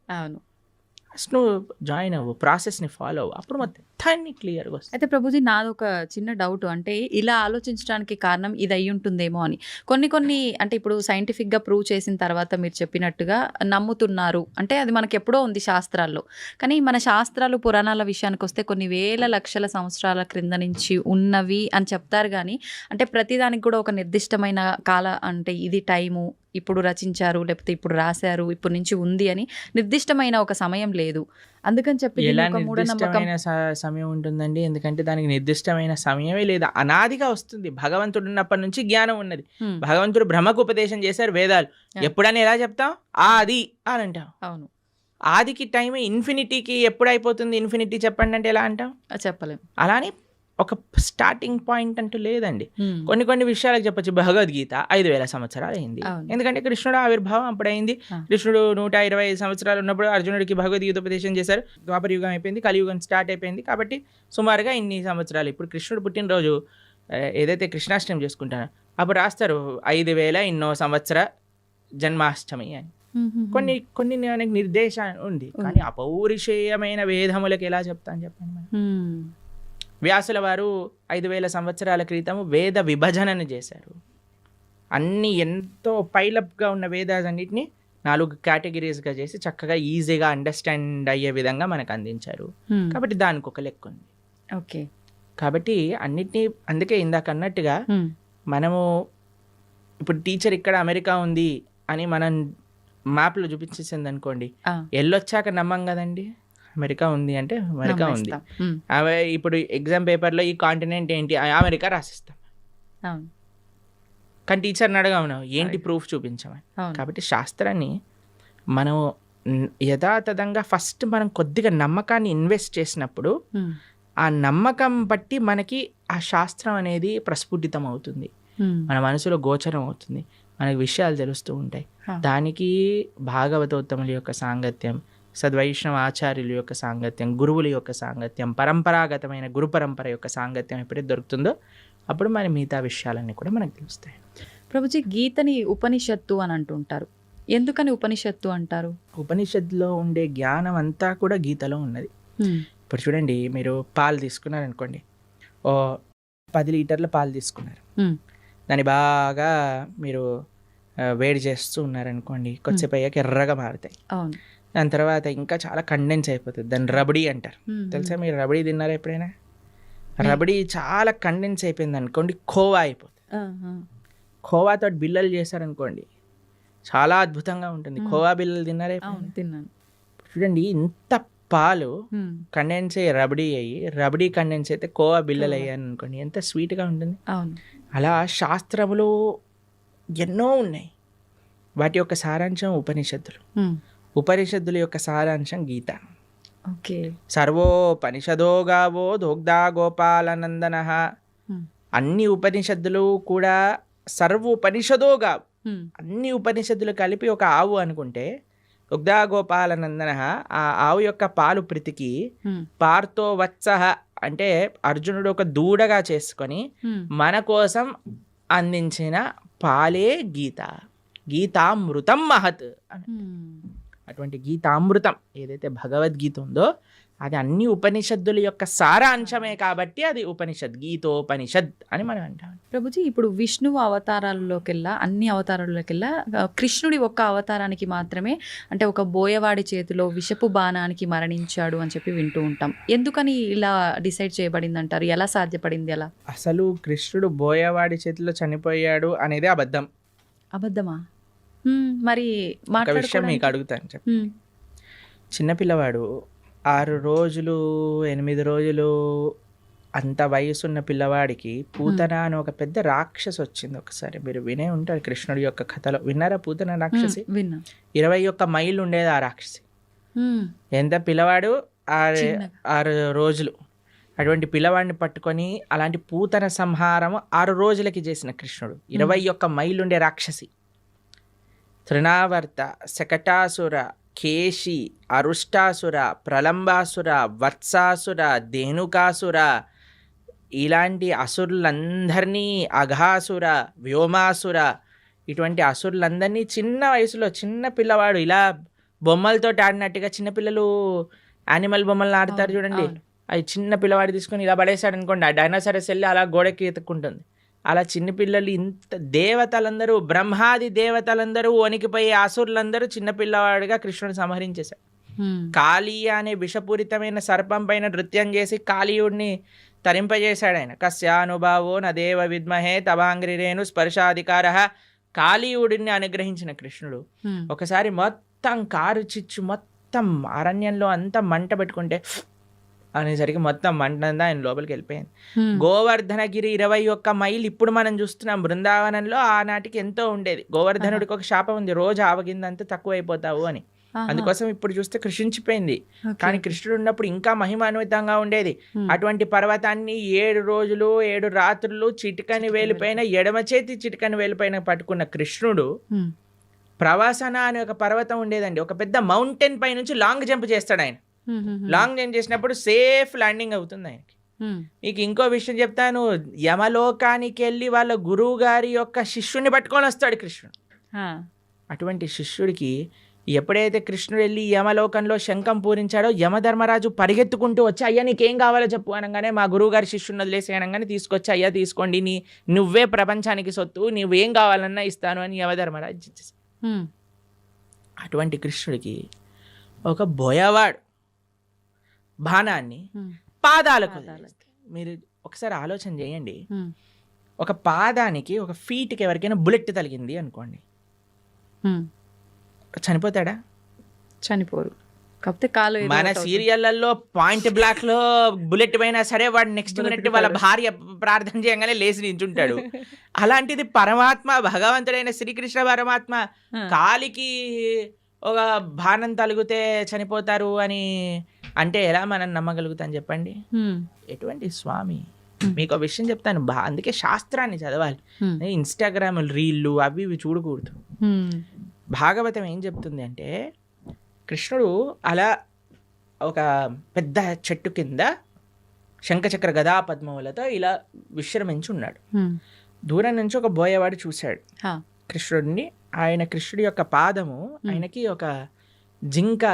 ఫస్ట్ నువ్వు జాయిన్ అవ్వు, ప్రాసెస్ని ఫాలో అవ్వు, అప్పుడు మొత్తం దాన్ని క్లియర్గా వస్తుంది. అయితే ప్రభుజీ, నాది ఒక చిన్న డౌట్, అంటే ఇలా ఆలోచించడానికి కారణం ఇది అయి ఉంటుందేమో అని. కొన్ని అంటే ఇప్పుడు సైంటిఫిక్గా ప్రూవ్ చేసిన తర్వాత మీరు చెప్పినట్టుగా నమ్ముతున్నారు, అంటే అది మనకి ఎప్పుడో ఉంది శాస్త్రాల్లో. కానీ మన శాస్త్రాలు, పురాణాల విషయానికి వస్తే కొన్ని వేల లక్షల సంవత్సరాల క్రింద నుంచి ఉన్నవి అని చెప్తారు. కానీ అంటే ప్రతిదానికి కూడా ఒక నిర్దిష్టమైన అంటే ఇది టైము, ఇప్పుడు రచించారు, లేకపోతే ఇప్పుడు రాశారు, ఇప్పుడు నుంచి ఉంది అని నిర్దిష్టమైన ఒక సమయం లేదు. అందుకని చెప్పి నిర్దిష్టమైన సమయం ఉంటుందండి, ఎందుకంటే దానికి నిర్దిష్టమైన సమయమే లేదు, అనాదిగా వస్తుంది. భగవంతుడు ఉన్నప్పటి నుంచి జ్ఞానం ఉన్నది. భగవంతుడు బ్రహ్మకు ఉపదేశం చేశారు వేదాలు, ఎప్పుడని ఎలా చెప్తాం? అది అని అంటాం. అవును. ఆదికి టైం ఇన్ఫినిటీకి ఎప్పుడు అయిపోతుంది ఇన్ఫినిటీ చెప్పండి అంటే ఎలా అంటాం? చెప్పలేం. అలానే ఒక స్టార్టింగ్ పాయింట్ అంటూ లేదండి. కొన్ని విషయాలకు చెప్పొచ్చు. భగవద్గీత 5,000 సంవత్సరాలు అయింది. అవును. ఎందుకంటే కృష్ణుడు ఆవిర్భావం అప్పుడైంది. కృష్ణుడు 125 సంవత్సరాలు ఉన్నప్పుడు అర్జునుడికి భగవద్గీత ఉపదేశం చేశారు. ద్వాపర యుగం అయిపోయింది, కలియుగం స్టార్ట్ అయిపోయింది. కాబట్టి సుమారుగా ఇన్ని సంవత్సరాలు. ఇప్పుడు కృష్ణుడు పుట్టినరోజు ఏదైతే కృష్ణాష్టమి చేసుకుంటారో అప్పుడు రాస్తారు 5,000 ఇన్నో సంవత్సర జన్మాష్టమి అని. కొన్ని మనకి నిర్దేశం ఉంది. కానీ అపౌరుషేయమైన వేదములకు ఎలా చెప్తాను చెప్పండి మనం. వ్యాసుల వారు 5,000 సంవత్సరాల క్రితం వేద విభజనను చేశారు. అన్ని ఎంతో పైలప్గా ఉన్న వేదాలన్నింటినీ 4 కేటగిరీస్గా చేసి చక్కగా ఈజీగా అండర్స్టాండ్ అయ్యే విధంగా మనకు అందించారు. కాబట్టి దానికి ఒక లెక్క ఉంది. ఓకే. కాబట్టి అన్నిటినీ అందుకే ఇందాక అన్నట్టుగా మనము ఇప్పుడు టీచర్ ఇక్కడ అమెరికా ఉంది అని మనం మ్యాప్లో చూపించేసింది అనుకోండి, వెళ్ళొచ్చాక నమ్మం కదండి. అమెరికా ఉంది అంటే అమెరికా ఉంది. ఇప్పుడు ఎగ్జామ్ పేపర్లో ఈ కాంటినెంట్ ఏంటి అమెరికా రాసిస్తాం. కానీ టీచర్ని అడగమను ఏంటి ప్రూఫ్ చూపించమని. కాబట్టి శాస్త్రాన్ని మనం యథాతథంగా ఫస్ట్ మనం కొద్దిగా నమ్మకాన్ని ఇన్వెస్ట్ చేసినప్పుడు ఆ నమ్మకం బట్టి మనకి ఆ శాస్త్రం అనేది ప్రస్ఫుటితం అవుతుంది, మన మనసులో గోచరం అవుతుంది, మనకి విషయాలు తెలుస్తూ ఉంటాయి. దానికి భాగవతోత్తముల యొక్క సాంగత్యం, సద్వైష్ణవ ఆచార్యుల యొక్క సాంగత్యం, గురువుల యొక్క సాంగత్యం, పరంపరాగతమైన గురు పరంపర యొక్క సాంగత్యం ఎప్పుడైతే దొరుకుతుందో అప్పుడు మన మిగతా విషయాలన్నీ కూడా మనకు తెలుస్తాయి. ప్రభుజీ, గీతని ఉపనిషత్తు అని అంటుంటారు. ఎందుకని ఉపనిషత్తు అంటారు? ఉపనిషత్తులో ఉండే జ్ఞానం అంతా కూడా గీతలో ఉన్నది. ఇప్పుడు చూడండి, మీరు పాలు తీసుకున్నారనుకోండి, ఓ 10 లీటర్ల పాలు తీసుకున్నారు, దాన్ని బాగా మీరు వేడి చేస్తూ ఉన్నారనుకోండి, కొద్దిసేపు అయ్యాక ఎర్రగా మారుతాయి. దాని తర్వాత ఇంకా చాలా కండెన్స్ అయిపోతుంది, దాన్ని రబడీ అంటారు. తెలుసా? మీరు రబడీ తిన్నారా ఎప్పుడైనా? రబడీ చాలా కండెన్స్ అయిపోయింది అనుకోండి, ఖోవా అయిపోతుంది. ఖోవాతో బిల్లలు చేశారనుకోండి, చాలా అద్భుతంగా ఉంటుంది. ఖోవా బిల్లలు తిన్నారా? తిన్నాను. చూడండి, ఇంత పాలు కండెన్స్ అయ్యి రబడీ కండెన్స్ అయితే కోవా బిల్లలు అయ్యాను అనుకోండి, ఎంత స్వీట్గా ఉంటుంది. అలా శాస్త్రములు ఎన్నో ఉన్నాయి. వాటి యొక్క సారాంశం ఉపనిషత్తులు, ఉపనిషత్తుల యొక్క సారాంశం గీత. సర్వోపనిషదో గావో దోగ్ధా గోపాలనందన. అన్ని ఉపనిషత్తులు కూడా సర్వోపనిషదో గావు, అన్ని ఉపనిషత్తులు కలిపి ఒక ఆవు అనుకుంటే, దుగ్ధా గోపాలనందన ఆ ఆవు యొక్క పాలు ప్రీతికి పార్థో వత్సః అంటే అర్జునుడు ఒక దూడగా చేసుకొని మన కోసం అందించిన పాలే గీత. గీతామృతం మహత్. అటువంటి గీతామృతం ఏదైతే భగవద్గీత ఉందో అది అన్ని ఉపనిషత్తుల యొక్క సారాంశమే కాబట్టి అది ఉపనిషత్, గీతోపనిషత్ అని మనం అంటాం. ప్రభుజీ, ఇప్పుడు విష్ణువు అవతారాలలోకెల్లా, అన్ని అవతారాలలోకెల్లా కృష్ణుడి ఒక్క అవతారానికి మాత్రమే, అంటే ఒక బోయవాడి చేతిలో విషపు బాణానికి మరణించాడు అని చెప్పి వింటూ ఉంటాం. ఎందుకని ఇలా డిసైడ్ చేయబడింది అంటారు? ఎలా సాధ్యపడింది అలా? అసలు కృష్ణుడు బోయవాడి చేతిలో చనిపోయాడు అనేది అబద్ధం. అబద్ధమా? మరి ఒక విషయం మీకు అడుగుతాను చెప్పి. చిన్నపిల్లవాడు 6 రోజులు 8 రోజులు అంత వయసున్న పిల్లవాడికి పూతన అని ఒక పెద్ద రాక్షసి వచ్చింది. ఒకసారి మీరు వినే ఉంటారు కృష్ణుడి యొక్క కథలో. విన్నారా పూతన రాక్షసి? 21 మైళ్ళు ఉండేది ఆ రాక్షసి. ఎంత పిల్లవాడు 6 రోజులు. అటువంటి పిల్లవాడిని పట్టుకొని అలాంటి పూతన సంహారం 6 రోజులకి చేసిన కృష్ణుడు 21 మైళ్ళు ఉండే రాక్షసి. తృణావర్త, శకటాసుర, కేశి, అరుష్టాసుర, ప్రలంబాసుర, వత్సాసుర, ధేనుకాసుర, ఇలాంటి అసురులందరినీ, అఘాసుర, వ్యోమాసుర, ఇటువంటి అసురులందరినీ చిన్న వయసులో, చిన్న పిల్లవాడు ఇలా బొమ్మలతో ఆడినట్టుగా, చిన్నపిల్లలు యానిమల్ బొమ్మలను ఆడతారు చూడండి, అవి చిన్న పిల్లవాడు తీసుకొని ఇలా పడేశాడు అనుకోండి, ఆ డైనోసారస్ వెళ్ళి అలా గోడకి ఎత్తుకుంటుంది. అలా చిన్నపిల్లలు, ఇంత దేవతలందరూ, బ్రహ్మాది దేవతలందరూ వణికిపోయి అసురులందరూ చిన్నపిల్లవాడిగా కృష్ణుడు సంహరించేశాడు. కాళీయ అనే విషపూరితమైన సర్పం పైన నృత్యం చేసి కాళీయుడిని తరింపజేశాడు ఆయన. కస్యానుభావో నదేవ విద్మహే తవాంగ్రిరేణు స్పర్శాధికార. కాళీయుడిని అనుగ్రహించిన కృష్ణుడు ఒకసారి మొత్తం కారు చిచ్చు, మొత్తం అరణ్యంలో అంతా మంట పెట్టుకుంటే అనేసరికి మొత్తం మంటంతా ఆయన లోపలికి వెళ్ళిపోయింది. గోవర్ధనగిరి 21 మైళ్ళు ఇప్పుడు మనం చూస్తున్నాం. బృందావనంలో ఆనాటికి ఎంతో ఉండేది. గోవర్ధనుడికి ఒక శాపం ఉంది, రోజు ఆవగిందంతా తక్కువ అయిపోతావు అని. అందుకోసం ఇప్పుడు చూస్తే కృషించిపోయింది. కానీ కృష్ణుడు ఉన్నప్పుడు ఇంకా మహిమాన్వితంగా ఉండేది. అటువంటి పర్వతాన్ని 7 రోజులు 7 రాత్రులు చిటికని వేలిపైన ఎడమ చేతి చిటికని వేలిపైన పట్టుకున్న కృష్ణుడు ప్రవాసన అనే ఒక పర్వతం ఉండేదండి. ఒక పెద్ద మౌంటైన్ పై నుంచి లాంగ్ జంప్ చేస్తాడు ఆయన. లాంగ్ జంప్ చేసినప్పుడు సేఫ్ ల్యాండింగ్ అవుతుంది ఆయనకి. మీకు ఇంకో విషయం చెప్తాను, యమలోకానికి వెళ్ళి వాళ్ళ గురువు గారి యొక్క శిష్యుని పట్టుకొని వస్తాడు కృష్ణుడు. అటువంటి శిష్యుడికి ఎప్పుడైతే కృష్ణుడు వెళ్ళి యమలోకంలో శంఖం పూరించాడో యమధర్మరాజు పరిగెత్తుకుంటూ వచ్చి అయ్యా నీకేం కావాలో చెప్పు అనగానే మా గురువు గారి శిష్యుని వదిలేసి అనగానే తీసుకొచ్చి అయ్యా తీసుకోండి, నువ్వే ప్రపంచానికి సొత్తు, నువ్వేం కావాలన్నా ఇస్తాను అని యమధర్మరాజు ఇచ్చేసి. అటువంటి కృష్ణుడికి ఒక బోయవాడు బాణాన్ని పాదాలకు మీరు ఒకసారి ఆలోచన చేయండి. ఒక పాదానికి ఒక ఫీట్కి ఎవరికైనా బుల్లెట్ తగిలింది అనుకోండి, చనిపోతాడా? చనిపోరు. కాకపోతే కాలు మన సీరియళ్లలో పాయింట్ బ్లాక్ లో బుల్లెట్ పోయినా సరే వాడు నెక్స్ట్ మినిట్ వాళ్ళ భార్య ప్రార్థన చేయగానే లేచి నించుంటాడు. అలాంటిది పరమాత్మ భగవంతుడైన శ్రీకృష్ణ పరమాత్మ కాలికి ఒక బాణం తలిగితే చనిపోతారు అని అంటే ఎలా మనం నమ్మగలుగుతాం చెప్పండి? ఎటువంటి స్వామి. మీకు ఒక విషయం చెప్తాను, అందుకే శాస్త్రాన్ని చదవాలి. ఇన్స్టాగ్రామ్ రీళ్ళు అవి ఇవి చూడకూడదు. భాగవతం ఏం చెప్తుంది అంటే కృష్ణుడు అలా ఒక పెద్ద చెట్టు కింద శంఖచక్ర గదా పద్మములతో ఇలా విశ్రమించి ఉన్నాడు. దూరం నుంచి ఒక బోయవాడు చూశాడు కృష్ణుడిని. కృష్ణుడి యొక్క పాదము ఆయనకి ఒక జింక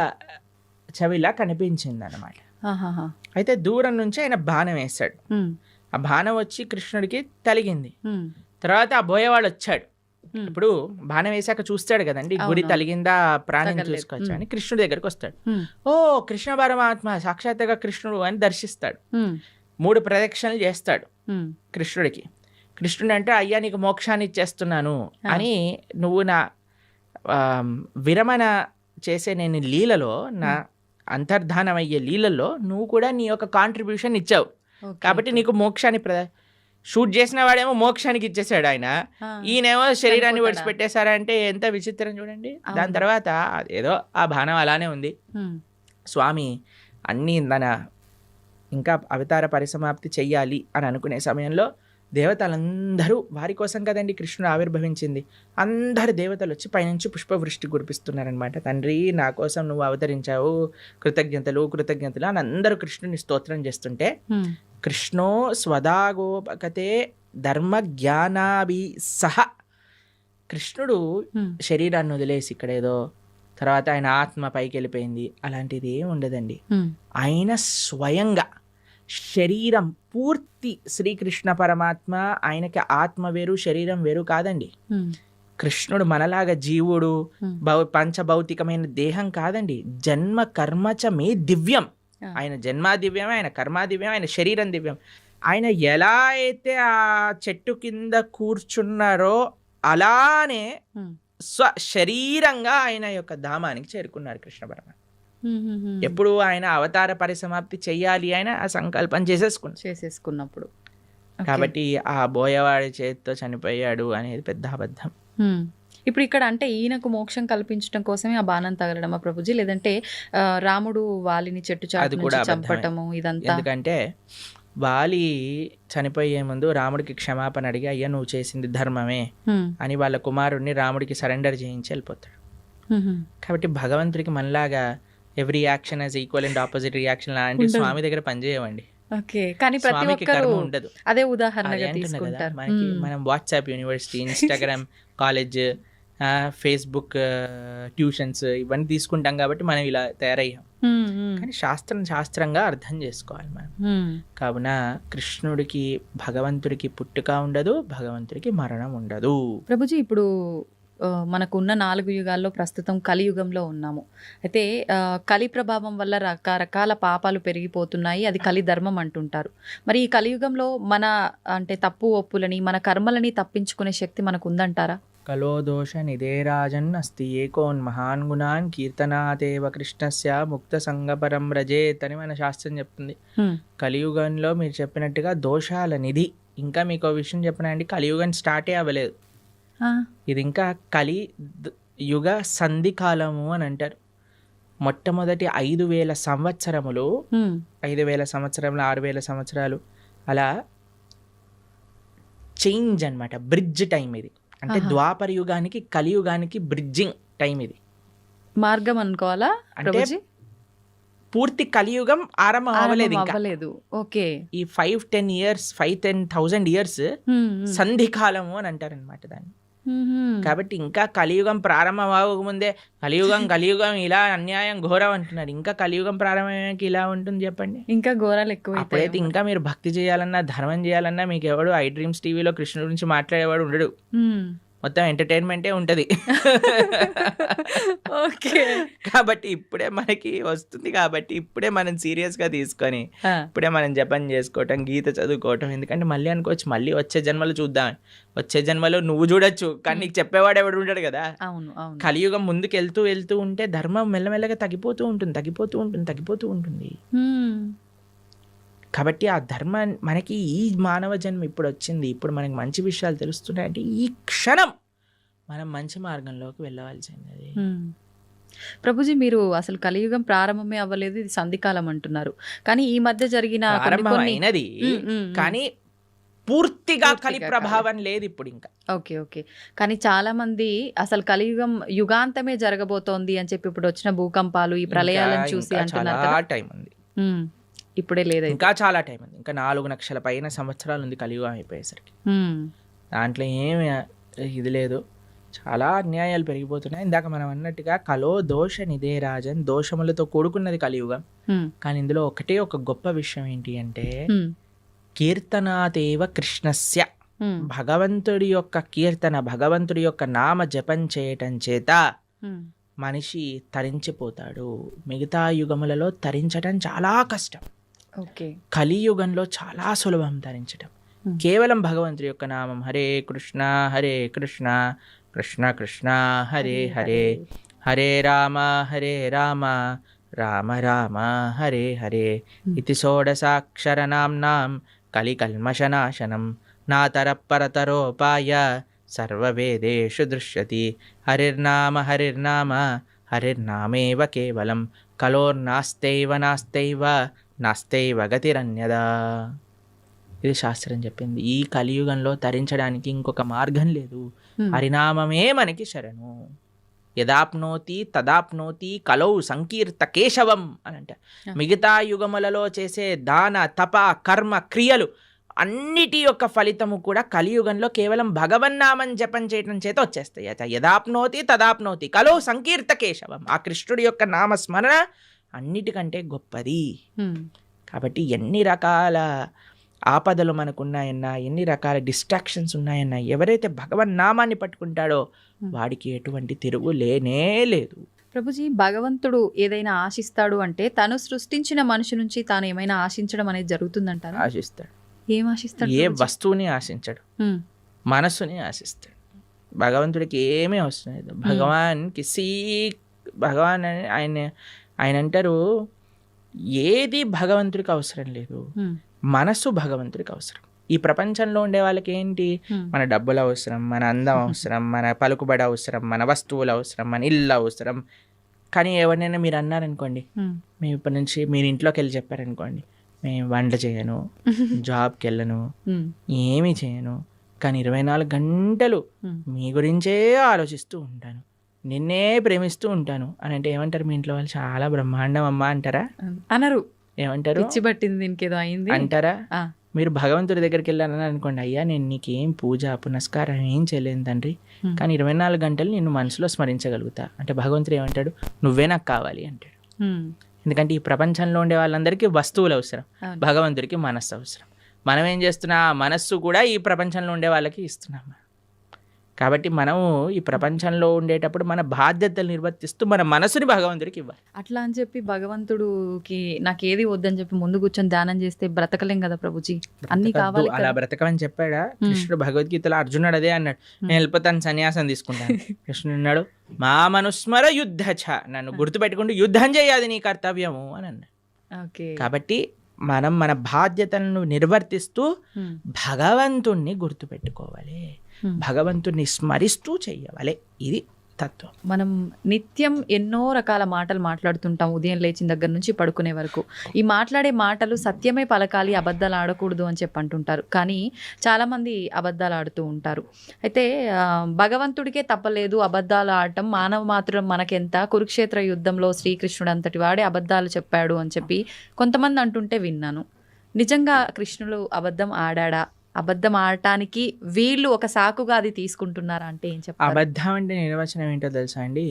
చెవిలా కనిపించింది అన్నమాట. అయితే దూరం నుంచి ఆయన బాణం వేశాడు. ఆ బాణం వచ్చి కృష్ణుడికి తలిగింది. తర్వాత ఆ బోయవాడు వచ్చాడు. ఇప్పుడు బాణం వేసాక చూస్తాడు కదండి, గురి తలిగిందా ప్రాణం చూసుకోవచ్చా అని కృష్ణుడి దగ్గరకు వస్తాడు. ఓ కృష్ణ పరమాత్మ సాక్షాత్తుగా కృష్ణుడు అని దర్శిస్తాడు. 3 ప్రదక్షిణలు చేస్తాడు కృష్ణుడికి. కృష్ణుడు అంటే అయ్యా నీకు మోక్షాన్ని ఇచ్చేస్తున్నాను అని, నువ్వు నా విరమణ చేసే నేను లీలలో, నా అంతర్ధానం అయ్యే లీలలో నువ్వు కూడా నీ యొక్క కాంట్రిబ్యూషన్ ఇచ్చావు కాబట్టి నీకు మోక్షాన్ని షూట్ చేసిన వాడేమో మోక్షానికి ఇచ్చేసాడు ఆయన, ఈయనేమో శరీరాన్ని విడిచిపెట్టేశారంటే ఎంత విచిత్రం చూడండి. దాని తర్వాత ఏదో ఆ బాణం అలానే ఉంది. స్వామి అన్నీ తన ఇంకా అవతార పరిసమాప్తి చెయ్యాలి అని అనుకునే సమయంలో దేవతలందరూ, వారి కోసం కదండి కృష్ణుడు ఆవిర్భవించింది, అందరు దేవతలు వచ్చి పైనుంచి పుష్పవృష్టి కురిపిస్తున్నారనమాట. తండ్రి నా కోసం నువ్వు అవతరించావు, కృతజ్ఞతలు కృతజ్ఞతలు అని అందరూ కృష్ణుని స్తోత్రం చేస్తుంటే, కృష్ణో స్వదాగోపకతే ధర్మ జ్ఞానాభి సహ, కృష్ణుడు శరీరాన్ని వదిలేసి ఇక్కడ ఏదో తర్వాత ఆయన ఆత్మ పైకి వెళ్ళిపోయింది అలాంటిది ఏమి ఉండదండి. ఆయన స్వయంగా శరీరం పూర్తి శ్రీకృష్ణ పరమాత్మ, ఆయనకి ఆత్మ వేరు శరీరం వేరు కాదండి. కృష్ణుడు మనలాగా జీవుడు పంచభౌతికమైన దేహం కాదండి. జన్మ కర్మచ మే దివ్యం. ఆయన జన్మ దివ్యమే, ఆయన కర్మ దివ్యం, ఆయన శరీరం దివ్యం. ఆయన ఎలా అయితే ఆ చెట్టు కింద కూర్చున్నారో అలానే శరీరంగా ఆయన యొక్క ధామానికి చేరుకున్నారు కృష్ణ పరమాత్మ. ఎప్పుడు ఆయన అవతార పరిసమాప్తి చెయ్యాలి ఆయన ఆ సంకల్పం చేసేసుకున్నప్పుడు. కాబట్టి ఆ బోయవాడి చేతితో చనిపోయాడు అనేది పెద్ద అబద్ధం. ఇప్పుడు ఇక్కడ అంటే ఈయనకు మోక్షం కల్పించడం కోసమే ఆ బాణం తగలడమా ప్రభుజీ, లేదంటే రాముడు వాలిని చెట్టు చాటు చంపటము ఇదంతా? ఎందుకంటే వాలి చనిపోయే ముందు రాముడికి క్షమాపణ అడిగి అయ్యా నువ్వు చేసింది ధర్మమే అని వాళ్ళ కుమారుడిని రాముడికి సరెండర్ చేయించి వెళ్ళిపోతాడు. కాబట్టి భగవంతుడికి మనలాగా every action as equal and opposite reaction లాంటి స్వామి దగ్గర పనిచేయవండి. కానీ ప్రతి ఒక్కరు ఉండదు. అదే ఉదాహరణగా తీసుకుంటారు. మనకి మనం WhatsApp university, Instagram college, Facebook tuitions ఇవన్నీ తీసుకుంటాం కాబట్టి మనం ఇలా తయారయ్యాం. కానీ శాస్త్రంగా అర్థం చేసుకోవాలి మనం. కావున కృష్ణుడికి భగవంతుడికి పుట్టుక ఉండదు, భగవంతుడికి మరణం ఉండదు. ప్రభుజీ ఇప్పుడు మనకున్న 4 యుగాల్లో ప్రస్తుతం కలియుగంలో ఉన్నాము. అయితే కలి ప్రభావం వల్ల రకరకాల పాపాలు పెరిగిపోతున్నాయి, అది కలి ధర్మం అంటుంటారు. మరి ఈ కలియుగంలో మన అంటే తప్పు ఒప్పులని మన కర్మలని తప్పించుకునే శక్తి మనకు ఉందంటారా? కలో దోష నిదేరాజన్ అస్తి ఏకోన్ మహాన్ గుణాన్ కీర్తనాదేవ కృష్ణస్య ముక్త సంగపరం రజేత్ అని మన శాస్త్రం చెప్తుంది. కలియుగంలో మీరు చెప్పినట్టుగా దోషాల నిధి. ఇంకా మీకు విషయం చెప్పనండి, కలియుగం స్టార్టే అవ్వలేదు, ఇది ఇంకా కలి యుగ సంధి కాలము అని అంటారు. మొట్టమొదటి 5,000 సంవత్సరములు, హ్మ్. 5,000 సంవత్సరములు, 6,000 సంవత్సరాలు అలా చేంజ్ అన్నమాట. బ్రిడ్జ్ టైం ఇది. అంటే ఆహా. ద్వాపర యుగానికి కలియుగానికి బ్రిడ్జింగ్ టైం ఇది. మార్గం అనుకోవాలా అంటే ప్రభుజీ? పూర్తి కలియుగం ఆరంభం అవ్వలేదు ఇంకా. అవ్వలేదు. ఓకే. ఈ 5-10 ఇయర్స్, 5,000 ఇయర్స్ హ్మ్, హ్మ్. సంధి కాలము అని అంటారనమాట దాన్ని. మ్మ్. కాబట్టి ఇంకా కలియుగం ప్రారంభం అవ్వకముందే కలియుగం ఇలా అన్యాయం ఘోరం అంటున్నారు. ఇంకా కలియుగం ప్రారంభమయ్యాక ఇలా ఉంటుంది చెప్పండి. ఇంకా ఘోరాలు ఎక్కువ అప్పుడైతే ఇంకా మీరు భక్తి చేయాలన్నా, ధర్మం చేయాలన్నా మీకు ఎవడు ఐ డ్రీమ్స్ టీవీలో కృష్ణుడి గురించి మాట్లాడేవాడు ఉండడు. మొత్తం ఎంటర్టైన్మెంటే ఉంటుంది. ఓకే. కాబట్టి ఇప్పుడే మనకి వస్తుంది, కాబట్టి ఇప్పుడే మనం సీరియస్గా తీసుకొని ఇప్పుడే మనం జపం చేసుకోవటం, గీత చదువుకోవటం. ఎందుకంటే మళ్ళీ అనుకోవచ్చు మళ్ళీ వచ్చే జన్మలో చూద్దాం, వచ్చే జన్మలో నువ్వు చూడొచ్చు, కానీ నీకు చెప్పేవాడు ఎవడు ఉంటాడు కదా. అవును, అవును. కలియుగం ముందుకు వెళ్తూ ఉంటే ధర్మం మెల్లమెల్లగా తగ్గిపోతూ ఉంటుంది. మ్మ్. కాబట్టి ఆ ధర్మం మనకి ఈ మానవ జన్మ ఇప్పుడు వచ్చింది, ఇప్పుడు మనకి మంచి విషయాలు తెలుస్తున్నాయంటే ఈ క్షణం మనం మంచి మార్గంలోకి వెళ్ళవలసింది. మ్మ్. ప్రభుజీ, మీరు అసలు కలియుగం ప్రారంభమే అవ్వలేదు, ఇది సంధికాలం అంటున్నారు. కానీ ఈ మధ్య జరిగిన ప్రారంభమైనది కానీ పూర్తిగా కలి ప్రభావం లేదు ఇప్పుడు ఇంకా. Okay, okay. కానీ చాలా మంది అసలు కలియుగం యుగాంతమే జరగబోతోంది అని చెప్పి ఇప్పుడు వచ్చిన భూకంపాలు, ఈ ప్రళయాలను చూసి అంటున్నారు కదా. చాలా టైం ఉంది. మ్మ్. ఇప్పుడే లేదా? ఇంకా చాలా టైం ఉంది. ఇంకా 4 లక్షల పైన సంవత్సరాలు ఉంది కలియుగం అయిపోయేసరికి. దాంట్లో ఏమి ఇది లేదు. చాలా అన్యాయాలు పెరిగిపోతున్నాయి. ఇందాక మనం అన్నట్టుగా కలో దోష నిదే రాజన్, దోషములతో కూడుకున్నది కలియుగం. కానీ ఇందులో ఒక గొప్ప విషయం ఏంటి అంటే కీర్తనాదేవ కృష్ణస్య, భగవంతుడి యొక్క కీర్తన, భగవంతుడి యొక్క నామ జపం చేయటం చేత మనిషి తరించిపోతాడు. మిగతా యుగములలో తరించడం చాలా కష్టం. ఓకే. కలియుగంలో చాలా సులభం తరించడం. కేవలం భగవంతుడి యొక్క నామం హరే కృష్ణ కృష్ణ కృష్ణ హరే హరే, హరే రామ రామ రామ హరే హరే ఇతి షోడశాక్షర నామ్నాం కలికల్మషనాశనం నాతరపరతరోపాయ సర్వవేదేషు దృశ్యతి. హరిర్నామ హరిర్నామేవ కేవలం కలోర్నాస్తైవ నాస్తైవ గతిరన్యదా. ఇది శాస్త్రం చెప్పింది. ఈ కలియుగంలో తరించడానికి ఇంకొక మార్గం లేదు. హరినామమే మనకి శరణు. యదాప్నోతి తదాప్నోతి కలౌ సంకీర్త కేశవం అని అంట. మిగతా యుగములలో చేసే దాన తప కర్మ క్రియలు అన్నిటి యొక్క ఫలితము కూడా కలియుగంలో కేవలం భగవన్నామం జపం చేయటం చేత వచ్చేస్తాయి. యదాప్నోతి తదాప్నోతి కలో సంకీర్త కేశవం. ఆ కృష్ణుడి యొక్క నామస్మరణ అన్నిటికంటే గొప్పది. కాబట్టి ఎన్ని రకాల ఆపదలు మనకున్నాయన్నా, ఎన్ని రకాల డిస్ట్రాక్షన్స్ ఉన్నాయన్నా, ఎవరైతే భగవన్ నామాన్ని పట్టుకుంటాడో వాడికి ఎటువంటి తిరుగు లేనే లేదు. ప్రభుజీ, భగవంతుడు ఏదైనా ఆశిస్తాడు అంటే తను సృష్టించిన మనిషి నుంచి తాను ఏమైనా ఆశించడం అనేది జరుగుతుందంటారా? ఆశిస్తాడు. ఏం ఆశిస్తాడు? ఏ వస్తువుని ఆశించడు, మనస్సుని ఆశిస్తాడు. భగవంతుడికి ఏమీ అవసరం లేదు. భగవాన్ అని ఆయన అంటారు, ఏది భగవంతుడికి అవసరం లేదు, మనస్సు భగవంతుడికి అవసరం. ఈ ప్రపంచంలో ఉండే వాళ్ళకి ఏంటి, మన డబ్బులు అవసరం, మన అందం అవసరం, మన పలుకుబడి అవసరం, మన వస్తువులు అవసరం, మన ఇల్లు అవసరం. కానీ ఎవరినైనా మీరు అన్నారనుకోండి, మేము ఇప్పటి నుంచి మీరు ఇంట్లోకి వెళ్ళి చెప్పారనుకోండి, మేము వంట చేయను, జాబ్కి వెళ్ళను, ఏమీ చేయను, కానీ 24 గంటలు మీ గురించే ఆలోచిస్తూ ఉంటాను, నిన్నే ప్రేమిస్తూ ఉంటాను అని అంటే ఏమంటారు మీ ఇంట్లో వాళ్ళు? చాలా బ్రహ్మాండం అమ్మా అంటారా? అనరు. ఏమంటారు? పిచ్చి పట్టింది, దీనికేదో అయింది అంటారా? మీరు భగవంతుడి దగ్గరికి వెళ్ళాలని అనుకోండి, అయ్యా నేను నీకేం పూజ పునస్కారం ఏం చేయలేను తండ్రి, కానీ 24 గంటలు నిన్ను మనసులో స్మరించగలుగుతా అంటే భగవంతుడు ఏమంటాడు? నువ్వే నాకు కావాలి అంటాడు. ఎందుకంటే ఈ ప్రపంచంలో ఉండే వాళ్ళందరికీ వస్తువులు అవసరం, భగవంతుడికి మనస్సు అవసరం. మనం ఏం చేస్తున్నా, మనస్సు కూడా ఈ ప్రపంచంలో ఉండే వాళ్ళకి ఇస్తున్నాం. కాబట్టి మనము ఈ ప్రపంచంలో ఉండేటప్పుడు మన బాధ్యతలు నిర్వర్తిస్తూ మన మనసుని భగవంతుడికి ఇవ్వాలి. అట్లా అని చెప్పి భగవంతుడికి నాకు ఏది వద్దని చెప్పి ముందు కూర్చొని ధ్యానం చేస్తే బ్రతకలేం కదా ప్రభుజీ, అన్ని కావాలి. అలా బ్రతకమని చెప్పాడా కృష్ణుడు? భగవద్గీతలో అర్జునుడు అదే అన్నాడు, నేను వెళ్ళిపోతాను, సన్యాసం తీసుకుంటాను. కృష్ణుడు అన్నాడు, మా మనుస్మర యుద్ధ, నన్ను గుర్తుపెట్టుకుంటూ యుద్ధం చేయాలి నీ కర్తవ్యము అని అన్నాడు. కాబట్టి మనం మన బాధ్యతలను నిర్వర్తిస్తూ భగవంతుణ్ణి గుర్తుపెట్టుకోవాలి, భగవంతుణ్ణి స్మరిస్తూ చెయ్యవాలి. ఇది తత్వం. మనం నిత్యం ఎన్నో రకాల మాటలు మాట్లాడుతుంటాం, ఉదయం లేచిన దగ్గర నుంచి పడుకునే వరకు. ఈ మాట్లాడే మాటలు సత్యమే పలకాలి, అబద్ధాలు ఆడకూడదు అని చెప్పి అంటుంటారు. కానీ చాలామంది అబద్ధాలు ఆడుతూ ఉంటారు. అయితే భగవంతుడికే తప్పలేదు అబద్ధాలు ఆడటం, మానవ మాత్రం మనకెంత, కురుక్షేత్ర యుద్ధంలో శ్రీకృష్ణుడు అంతటి వాడే అబద్ధాలు చెప్పాడు అని చెప్పి కొంతమంది అంటుంటే విన్నాను. నిజంగా కృష్ణుడు అబద్ధం ఆడాడా? అబద్ధం ఆడటానికి వీళ్ళు ఒక సాకుగా అది తీసుకుంటున్నారా అంటే ఏం చెప్పారు? అబద్ధం అంటే నిర్వచనం ఏంటో తెలుసా అండి?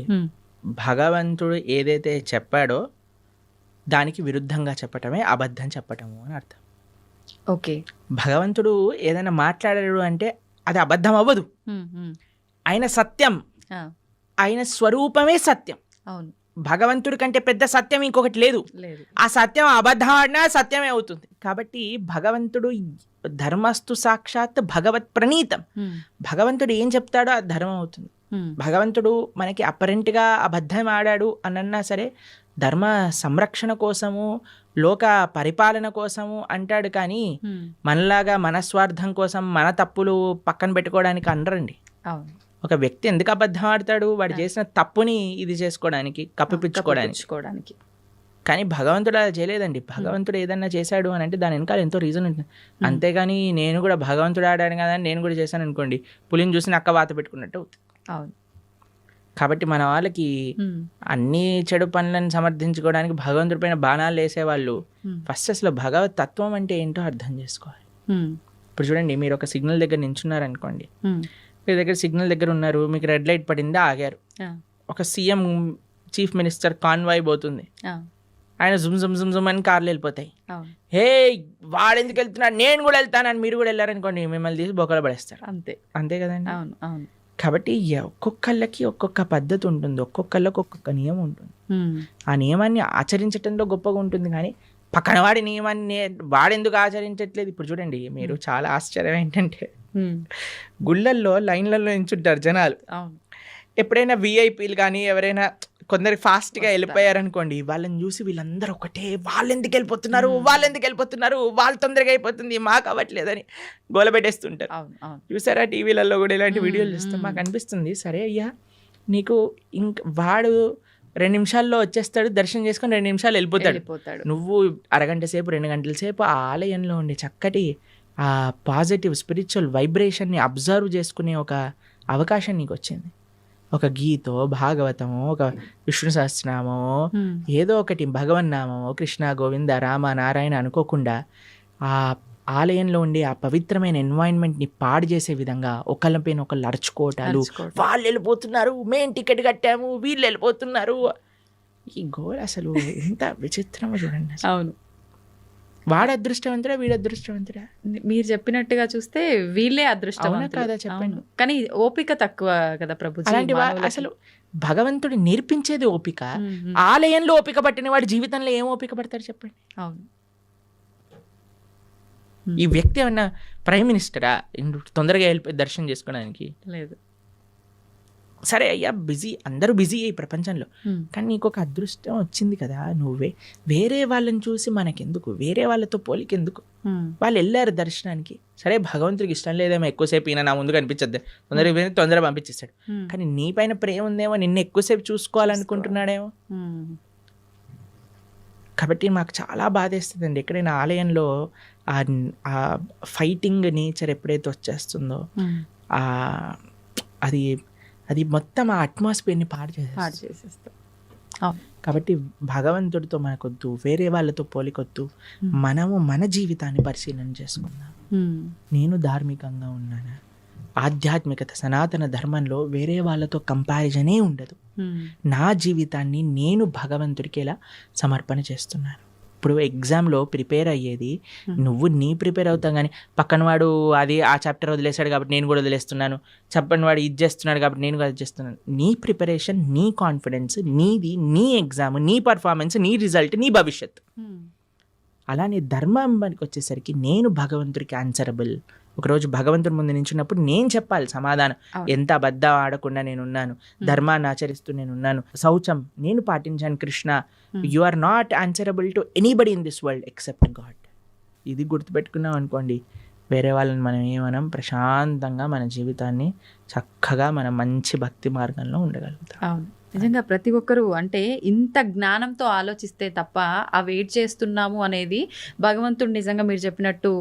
భగవంతుడు ఏదైతే చెప్పాడో దానికి విరుద్ధంగా చెప్పటమే అబద్ధం చెప్పటము అని అర్థం. ఓకే. భగవంతుడు ఏదైనా మాట్లాడాడు అంటే అది అబద్ధం అవ్వదు. ఆయన సత్యం, ఆయన స్వరూపమే సత్యం. అవును. భగవంతుడి కంటే పెద్ద సత్యం ఇంకొకటి లేదు. ఆ సత్యం అబద్ధం ఆడినా సత్యమే అవుతుంది. కాబట్టి భగవంతుడు ధర్మస్తు సాక్షాత్ భగవత్ ప్రణీతం. భగవంతుడు ఏం చెప్తాడో అది ధర్మం అవుతుంది. భగవంతుడు మనకి అపరెంట్గా అబద్ధం ఆడాడు అనన్నా సరే ధర్మ సంరక్షణ కోసము, లోక పరిపాలన కోసము అంటాడు. కానీ మనలాగా మన స్వార్థం కోసం మన తప్పులు పక్కన పెట్టుకోవడానికి అనరండి. ఒక వ్యక్తి ఎందుకు అబద్ధం ఆడతాడు? వాడు చేసిన తప్పుని ఇది చేసుకోవడానికి, కప్పిపుచ్చుకోవడానికి. కానీ భగవంతుడు అలా చేయలేదండి. భగవంతుడు ఏదన్నా చేశాడు అని అంటే దాని వెనకాల ఎంతో రీజన్ ఉంటుంది. అంతేగాని నేను కూడా భగవంతుడు ఆడాను కదా అని నేను కూడా చేశాను అనుకోండి, పులిని చూసి నక్క వాత పెట్టుకున్నట్టు అవుతుంది. అవును. కాబట్టి మన వాళ్ళకి అన్ని చెడు పనులను సమర్థించుకోవడానికి భగవంతుడి పైన బాణాలు వేసేవాళ్ళు ఫస్ట్ అసలు భగవత్ తత్వం అంటే ఏంటో అర్థం చేసుకోవాలి. ఇప్పుడు చూడండి, మీరు ఒక సిగ్నల్ దగ్గర నించున్నారనుకోండి, మీ దగ్గర సిగ్నల్ దగ్గర ఉన్నారు, మీకు రెడ్ లైట్ పడింది, ఆగారు. ఒక సీఎం, చీఫ్ మినిస్టర్ కాన్వాయ్ పోతుంది, ఆయన జుమ్ జుమ్ జుమ్ జుమ్ అని కార్లు వెళ్ళిపోతాయి. హే వాడు ఎందుకు వెళ్తున్నాడు, నేను కూడా వెళ్తానని మీరు కూడా వెళ్ళారనుకోండి, మిమ్మల్ని తీసి బొక్కలు పడేస్తారు. అంతే కదండి. కాబట్టి ఒక్కొక్కళ్ళకి ఒక్కొక్క పద్ధతి ఉంటుంది, ఒక్కొక్కళ్ళకి ఒక్కొక్క నియమం ఉంటుంది. ఆ నియమాన్ని ఆచరించడంలో గొప్పగా ఉంటుంది. కానీ పక్కన వాడి నియమాన్ని వాడెందుకు ఆచరించట్లేదు? ఇప్పుడు చూడండి, మీరు చాలా ఆశ్చర్యం ఏంటంటే గుళ్ళల్లో లైన్లలో నించుంటారు జనాలు. ఎప్పుడైనా విఐపీలు కానీ ఎవరైనా కొందరు ఫాస్ట్గా వెళ్ళిపోయారనుకోండి, వాళ్ళని చూసి వీళ్ళందరూ ఒకటే, వాళ్ళు ఎందుకు వెళ్ళిపోతున్నారు, వాళ్ళు తొందరగా అయిపోతుంది, మాకు అవ్వట్లేదని గోలబెట్టేస్తుంటారు. చూసారా టీవీలలో కూడా ఇలాంటి వీడియోలు చూస్తాం. మాకు అనిపిస్తుంది, సరే అయ్యా నీకు వాడు 2 నిమిషాల్లో వచ్చేస్తాడు, దర్శనం చేసుకొని 2 నిమిషాలు వెళ్ళిపోతాడు. నువ్వు అరగంట సేపు 2 గంటల సేపు ఆ ఆలయంలో ఉండి చక్కటి ఆ పాజిటివ్ స్పిరిచువల్ వైబ్రేషన్ని అబ్జర్వ్ చేసుకునే ఒక అవకాశం నీకు వచ్చింది. ఒక గీతో, భాగవతమో, ఒక విష్ణు సహస్రనామమో, ఏదో ఒకటి భగవన్నామమో, కృష్ణ గోవింద రామ నారాయణ అనుకోకుండా ఆ ఆలయంలో ఉండే ఆ పవిత్రమైన ఎన్వైరన్మెంట్ని పాడు చేసే విధంగా ఒకళ్ళపైన ఒకళ్ళు అరుచుకోవటాలు, వాళ్ళు వెళ్ళిపోతున్నారు, మేము టికెట్ కట్టాము, వీళ్ళు వెళ్ళిపోతున్నారు. ఈ గోల్ అసలు ఎంత విచిత్రమో చూడండి. అవును. వాడు అదృష్టవంతుడా, వీడు అదృష్టవంతుడా? మీరు చెప్పినట్టుగా చూస్తే వీళ్ళే అదృష్టవంతులు కదా, చెప్పండి. కానీ ఓపిక తక్కువ కదా ప్రభు. అలాంటి అసలు భగవంతుడు నేర్పించేది ఓపిక. ఆలయంలో ఓపిక పట్టిన వాడి జీవితంలో ఏం ఓపిక పడతారు చెప్పండి. అవును. ఈ వ్యక్తి ఏమన్నా ప్రైమ్ మినిస్టరా తొందరగా వెళ్ళిపోయి దర్శనం చేసుకోవడానికి? లేదు. సరే అయ్యా, బిజీ, అందరూ బిజీ ఈ ప్రపంచంలో, కానీ నీకు ఒక అదృష్టం వచ్చింది కదా, నువ్వే వేరే వాళ్ళని చూసి మనకెందుకు, వేరే వాళ్ళతో పోలికెందుకు? వాళ్ళు వెళ్ళారు దర్శనానికి, సరే భగవంతుడికి ఇష్టం లేదేమో ఎక్కువసేపు ఈయన నా ముందు కనిపించద్దు, తొందరగా పంపించేస్తాడు. కానీ నీ పైన ప్రేమ ఉందేమో, నిన్ను ఎక్కువసేపు చూసుకోవాలనుకుంటున్నాడేమో. కాబట్టి మాకు చాలా బాధేస్తుందండి ఎక్కడైనా ఆలయంలో ఆ ఫైటింగ్ నేచర్ ఎప్పుడైతే వచ్చేస్తుందో అది మొత్తం ఆ అట్మాస్ఫియర్ని పాడు చేసేస్తాం. కాబట్టి భగవంతుడితో మనకొద్దు, వేరే వాళ్ళతో పోలికొద్దు. మనము మన జీవితాన్ని పరిశీలన చేసుకుందాం. నేను ధార్మికంగా ఉన్నానా? ఆధ్యాత్మికత, సనాతన ధర్మంలో వేరే వాళ్ళతో కంపారిజనే ఉండదు. నా జీవితాన్ని నేను భగవంతుడికి ఎలా సమర్పణ చేస్తున్నాను. ఇప్పుడు ఎగ్జామ్లో ప్రిపేర్ అయ్యేది నువ్వు ప్రిపేర్ అవుతావు, కానీ పక్కన వాడు అది ఆ చాప్టర్ వదిలేశాడు కాబట్టి నేను కూడా వదిలేస్తున్నాను, చెప్పని వాడు ఇది చేస్తున్నాడు కాబట్టి నేను కూడా అది చేస్తున్నాను. నీ ప్రిపరేషన్, నీ కాన్ఫిడెన్స్, నీది, నీ ఎగ్జామ్, నీ పర్ఫార్మెన్స్, నీ రిజల్ట్, నీ భవిష్యత్తు. అలానే ధర్మానికి వచ్చేసరికి నేను భగవంతుడికి ఆన్సరబుల్. ఒకరోజు భగవంతుడి ముందు నించున్నప్పుడు నేను చెప్పాలి సమాధానం. ఎంత అబద్ధం ఆడకుండా నేనున్నాను, ధర్మాన్ని ఆచరిస్తూ నేనున్నాను, శౌచం నేను పాటించాను. Krishna, you are not answerable to anybody in this world except God. ఇది గుర్తుపెట్టుకున్నాం అనుకోండి, వేరే వాళ్ళని మనం ఏమనం, ప్రశాంతంగా మన జీవితాన్ని చక్కగా మనం మంచి భక్తి మార్గంలో ఉండగలుగుతాం. అవును, నిజంగా ప్రతి ఒక్కరూ అంటే ఇంత జ్ఞానంతో ఆలోచిస్తే తప్ప ఆ వెయిట్ చేస్తున్నాము అనేది భగవంతుడు నిజంగా మీరు చెప్పినట్టు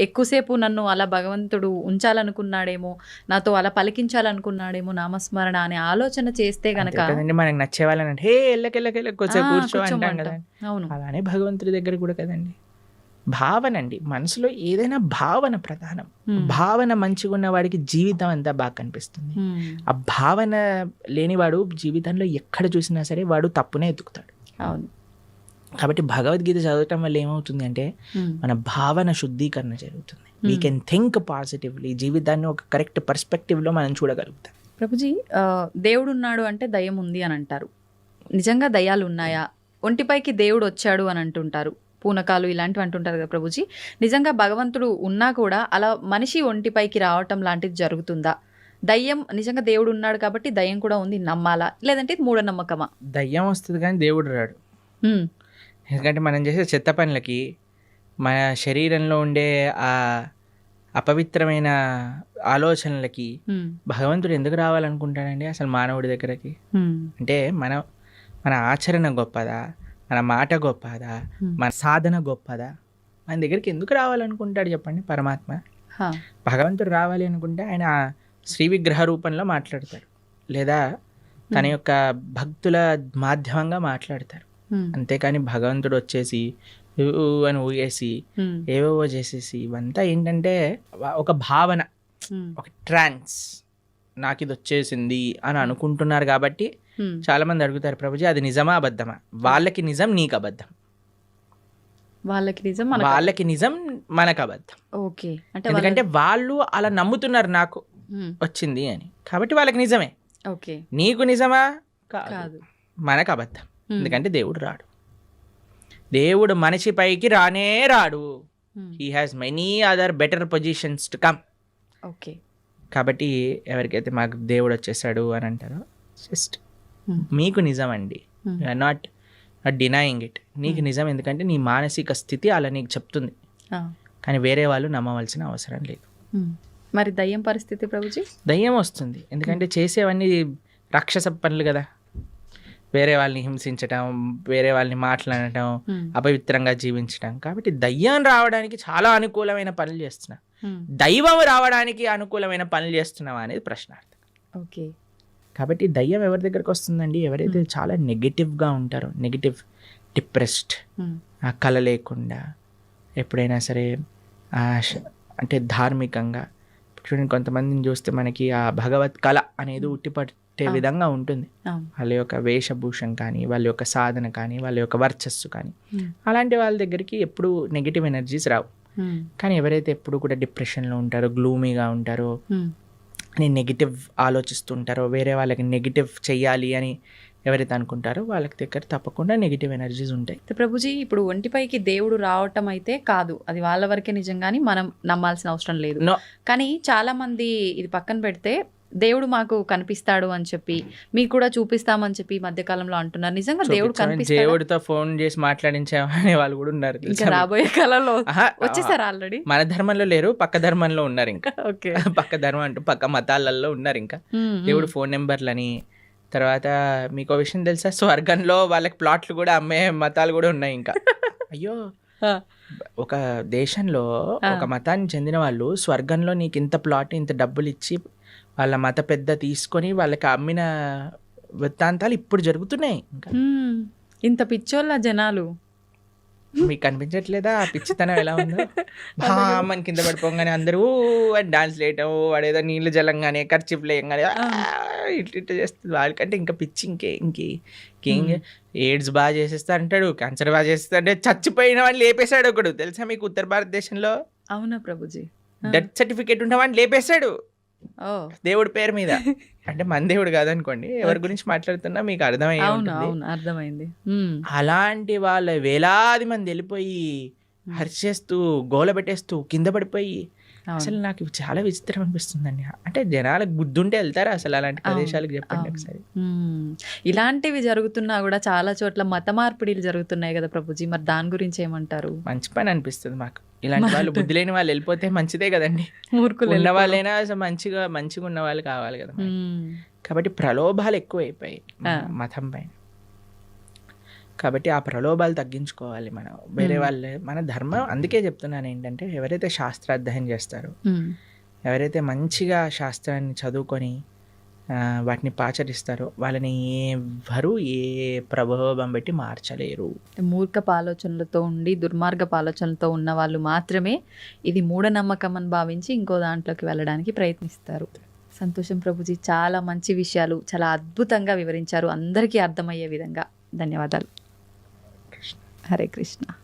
ఎక్కువసేపు నన్ను అలా భగవంతుడు ఉంచాలనుకున్నాడేమో, నాతో అలా పలికించాలనుకున్నాడేమో నామస్మరణ అనే ఆలోచన చేస్తే అంతే గనక కదండి, మనకి నచ్చే వాళ్ళని అంటే హే ఎల్లకెళ్ళకెళ్ళ కొంచెం కూర్చో అంటాం కూర్చోమంటాం. కదా. అవును. అలానే భగవంతుడి దగ్గర కూడా కదండి, భావన అండి, మనసులో ఏదైనా భావన ప్రధానం. భావన మంచిగా ఉన్న వాడికి జీవితం అంతా బాగా కనిపిస్తుంది. ఆ భావన లేనివాడు జీవితంలో ఎక్కడ చూసినా సరే వాడు తప్పునే ఎత్తుకుతాడు. అవును. కాబట్టి భగవద్గీత చదవటం వల్ల ఏమవుతుంది అంటే మన భావన శుద్ధీకరణ జరుగుతుంది. వీ కెన్ థింక్ పాజిటివ్లీ, జీవితాన్ని ఒక కరెక్ట్ పర్స్పెక్టివ్లో మనం చూడగలుగుతాం. ప్రభుజీ, దేవుడు ఉన్నాడు అంటే దయ్యం ఉంది అని అంటారు. నిజంగా దయ్యాలు ఉన్నాయా? ఒంటిపైకి దేవుడు వచ్చాడు అని అంటుంటారు, పూనకాలు ఇలాంటివి అంటుంటారు కదా ప్రభుజీ. నిజంగా భగవంతుడు ఉన్నా కూడా అలా మనిషి ఒంటిపైకి రావటం లాంటిది జరుగుతుందా? దయ్యం నిజంగా దేవుడు ఉన్నాడు కాబట్టి దయ్యం కూడా ఉంది నమ్మాలా, లేదంటే ఇది మూఢనమ్మకమా? దయ్యం వస్తుంది కానీ దేవుడు రాడు. ఎందుకంటే మనం చేసే చెత్త పనులకి, మన శరీరంలో ఉండే ఆ అపవిత్రమైన ఆలోచనలకి భగవంతుడు ఎందుకు రావాలనుకుంటాడండి అసలు మానవుడి దగ్గరకి? అంటే మన ఆచరణ గొప్పదా, మన మాట గొప్పదా, మన సాధన గొప్పదా? మన దగ్గరికి ఎందుకు రావాలనుకుంటాడు చెప్పండి పరమాత్మ? భగవంతుడు రావాలి అనుకుంటే ఆయన శ్రీ విగ్రహ రూపంలో మాట్లాడతారు, లేదా తన యొక్క భక్తుల మాధ్యమంగా మాట్లాడతారు. అంతేకాని భగవంతుడు వచ్చేసి అని ఊగేసి ఏవేవో చేసేసి, ఇవంతా ఏంటంటే ఒక భావన, ఒక ట్రాన్స్, నాకు ఇది వచ్చేసింది అని అనుకుంటున్నారు. కాబట్టి చాలా మంది అడుగుతారు, ప్రభుజీ అది నిజమా అబద్ధమా? వాళ్ళకి నిజం, నీకు అబద్ధం. వాళ్ళకి నిజం, మనకు అబద్ధం. ఓకే. అంటే ఎందుకంటే వాళ్ళు అలా నమ్ముతున్నారు నాకు వచ్చింది అని, కాబట్టి వాళ్ళకి నిజమే. ఓకే. నీకు నిజమా? కాదు, మనకు అబద్ధం. ఎందుకంటే దేవుడు రాడు, దేవుడు మనిషి పైకి రానే రాడు. He has many other better positions to come. Okay. కాబట్టి ఎవరికైతే మాకు దేవుడు వచ్చేసాడు అని అంటారో, జస్ట్ మీకు నిజం అండి, నాట్ డినయింగ్ ఇట్. నీకు నిజం, ఎందుకంటే నీ మానసిక స్థితి అలా నీకు చెప్తుంది, కానీ వేరే వాళ్ళు నమ్మవలసిన అవసరం లేదు. మరి దయ్యం పరిస్థితి ప్రభుజీ? దయ్యం వస్తుంది ఎందుకంటే చేసేవన్నీ రాక్షస పనులు కదా. వేరే వాళ్ళని హింసించటం, వేరే వాళ్ళని మాట్లాడటం, అపవిత్రంగా జీవించటం. కాబట్టి దయ్యం రావడానికి చాలా అనుకూలమైన పనులు చేస్తున్నా, దైవం రావడానికి అనుకూలమైన పనులు చేస్తున్నావా అనేది ప్రశ్నార్థం. ఓకే. కాబట్టి దయ్యం ఎవరి దగ్గరకు వస్తుందండి? ఎవరైతే చాలా నెగిటివ్గా ఉంటారో, నెగిటివ్, డిప్రెస్డ్, ఆ కళ లేకుండా, ఎప్పుడైనా సరే అంటే ధార్మికంగా చూడండి, కొంతమందిని చూస్తే మనకి ఆ భగవత్ కళ అనేది ఉట్టిపట్టే విధంగా ఉంటుంది. వాళ్ళ యొక్క వేషభూషం కానీ, వాళ్ళ యొక్క సాధన కానీ, వాళ్ళ యొక్క వర్చస్సు కానీ, అలాంటి వాళ్ళ దగ్గరికి ఎప్పుడు నెగిటివ్ ఎనర్జీస్ రావు. కానీ ఎవరైతే ఎప్పుడు కూడా డిప్రెషన్లో ఉంటారో, గ్లూమీగా ఉంటారో, అని నెగిటివ్ ఆలోచిస్తుంటారో, వేరే వాళ్ళకి నెగిటివ్ చెయ్యాలి అని ఎవరైతే అనుకుంటారో వాళ్ళకి దగ్గర తప్పకుండా నెగిటివ్ ఎనర్జీస్ ఉంటాయి. ప్రభుజీ, ఇప్పుడు ఒంటిపైకి దేవుడు రావటం అయితే కాదు, అది వాళ్ళ వరకే నిజంగాని మనం నమ్మాల్సిన అవసరం లేదు. కానీ చాలా మంది ఇది పక్కన పెడితే దేవుడు మాకు కనిపిస్తాడు అని చెప్పి, మీకు కూడా చూపిస్తామని చెప్పి మధ్యకాలంలో అంటున్నారు. నిజంగా దేవుడు కనిపిస్తాడు? దేవుడితో ఫోన్ చేసి మాట్లాడించే వాళ్ళు కూడా ఉన్నారు. ఇంకా రాబోయే కాలంలో వచ్చేసారు ఆల్రెడీ. మన ధర్మంలో లేరు, పక్క ధర్మంలో ఉన్నారు. ఇంకా ఓకే, పక్క ధర్మం అంటూ పక్క మతాలలో ఉన్నారు. ఇంకా దేవుడు ఫోన్ నెంబర్లని. తర్వాత మీకు విషయం తెలుసా, స్వర్గంలో వాళ్ళకి ప్లాట్లు కూడా అమ్మే మతాలు కూడా ఉన్నాయి. ఇంకా అయ్యో, ఒక దేశంలో ఒక మతానికి చెందిన వాళ్ళు స్వర్గంలో నీకు ఇంత ప్లాట్, ఇంత డబ్బులు ఇచ్చి వాళ్ళ మత పెద్ద తీసుకొని వాళ్ళకి అమ్మిన వృత్తాంతాలు ఇప్పుడు జరుగుతున్నాయి. ఇంకా ఇంత పిచ్చోళ్ళ జనాలు. మీకు కనిపించట్లేదా ఆ పిచ్చితనం ఎలా ఉందో? మన కింద పడిపోగానే అందరూ డాన్స్ వేయటం, వాడేదో నీళ్ళు జలంగానే ఖర్చు లేయంగానే ఇట్లా చేస్తుంది. వాళ్ళకంటే ఇంకా పిచ్చి ఇంకేం ఎయిడ్స్ బాగా చేసేస్తా అంటాడు, క్యాన్సర్ బాగా చేస్తా అంటే, చచ్చిపోయిన వాడిని లేపేశాడు ఒకడు తెలుసా మీకు ఉత్తర భారతదేశంలో? అవునా ప్రభుజీ? డెత్ సర్టిఫికేట్ ఉన్న వాడిని లేపేశాడు దేవుడి పేరు మీద. అంటే మన దేవుడు కాదనుకోండి, ఎవరి గురించి మాట్లాడుతున్నా మీకు అర్థమైంది. అలాంటి వాళ్ళ వేలాది మంది వెళ్ళిపోయి హర్షేస్తూ, గోల పెట్టేస్తూ, కింద పడిపోయి అసలు నాకు ఇవి చాలా విచిత్రం అనిపిస్తుందండి. అంటే జనాలకు బుద్ధుంటే వెళ్తారా అసలు అలాంటి ప్రదేశాలకు? చెప్పండి ఒకసారి. ఇలాంటివి జరుగుతున్నా కూడా చాలా చోట్ల మత మార్పిడిలు జరుగుతున్నాయి కదా ప్రభుజీ, మరి దాని గురించి ఏమంటారు? మంచి పని అనిపిస్తుంది మాకు. ఇలాంటి వాళ్ళు బుద్ధి లేని వాళ్ళు వెళ్ళిపోతే మంచిదే కదండి. మూర్ఖులు ఉన్న వాళ్ళైనా అసలు మంచిగా ఉన్న వాళ్ళు కావాలి కదా మనకి. కాబట్టి ప్రలోభాలు ఎక్కువైపోయాయి మతం పైన. కాబట్టి ఆ ప్రలోభాలు తగ్గించుకోవాలి మనం. వేరే వాళ్ళు మన ధర్మం, అందుకే చెప్తున్నాను ఏంటంటే, ఎవరైతే శాస్త్రాధ్యయనం చేస్తారో, ఎవరైతే మంచిగా శాస్త్రాన్ని చదువుకొని వాటిని పాచరిస్తారో, వాళ్ళని ఎవ్వరూ ఏ ప్రలోభం పెట్టి మార్చలేరు. మూర్ఖపు ఆలోచనలతో ఉండి దుర్మార్గపు ఆలోచనలతో ఉన్న వాళ్ళు మాత్రమే ఇది మూఢనమ్మకం అని భావించి ఇంకో దాంట్లోకి వెళ్ళడానికి ప్రయత్నిస్తారు. సంతోషం ప్రభుజీ, చాలా మంచి విషయాలు చాలా అద్భుతంగా వివరించారు, అందరికీ అర్థమయ్యే విధంగా. ధన్యవాదాలు. హరే కృష్ణ.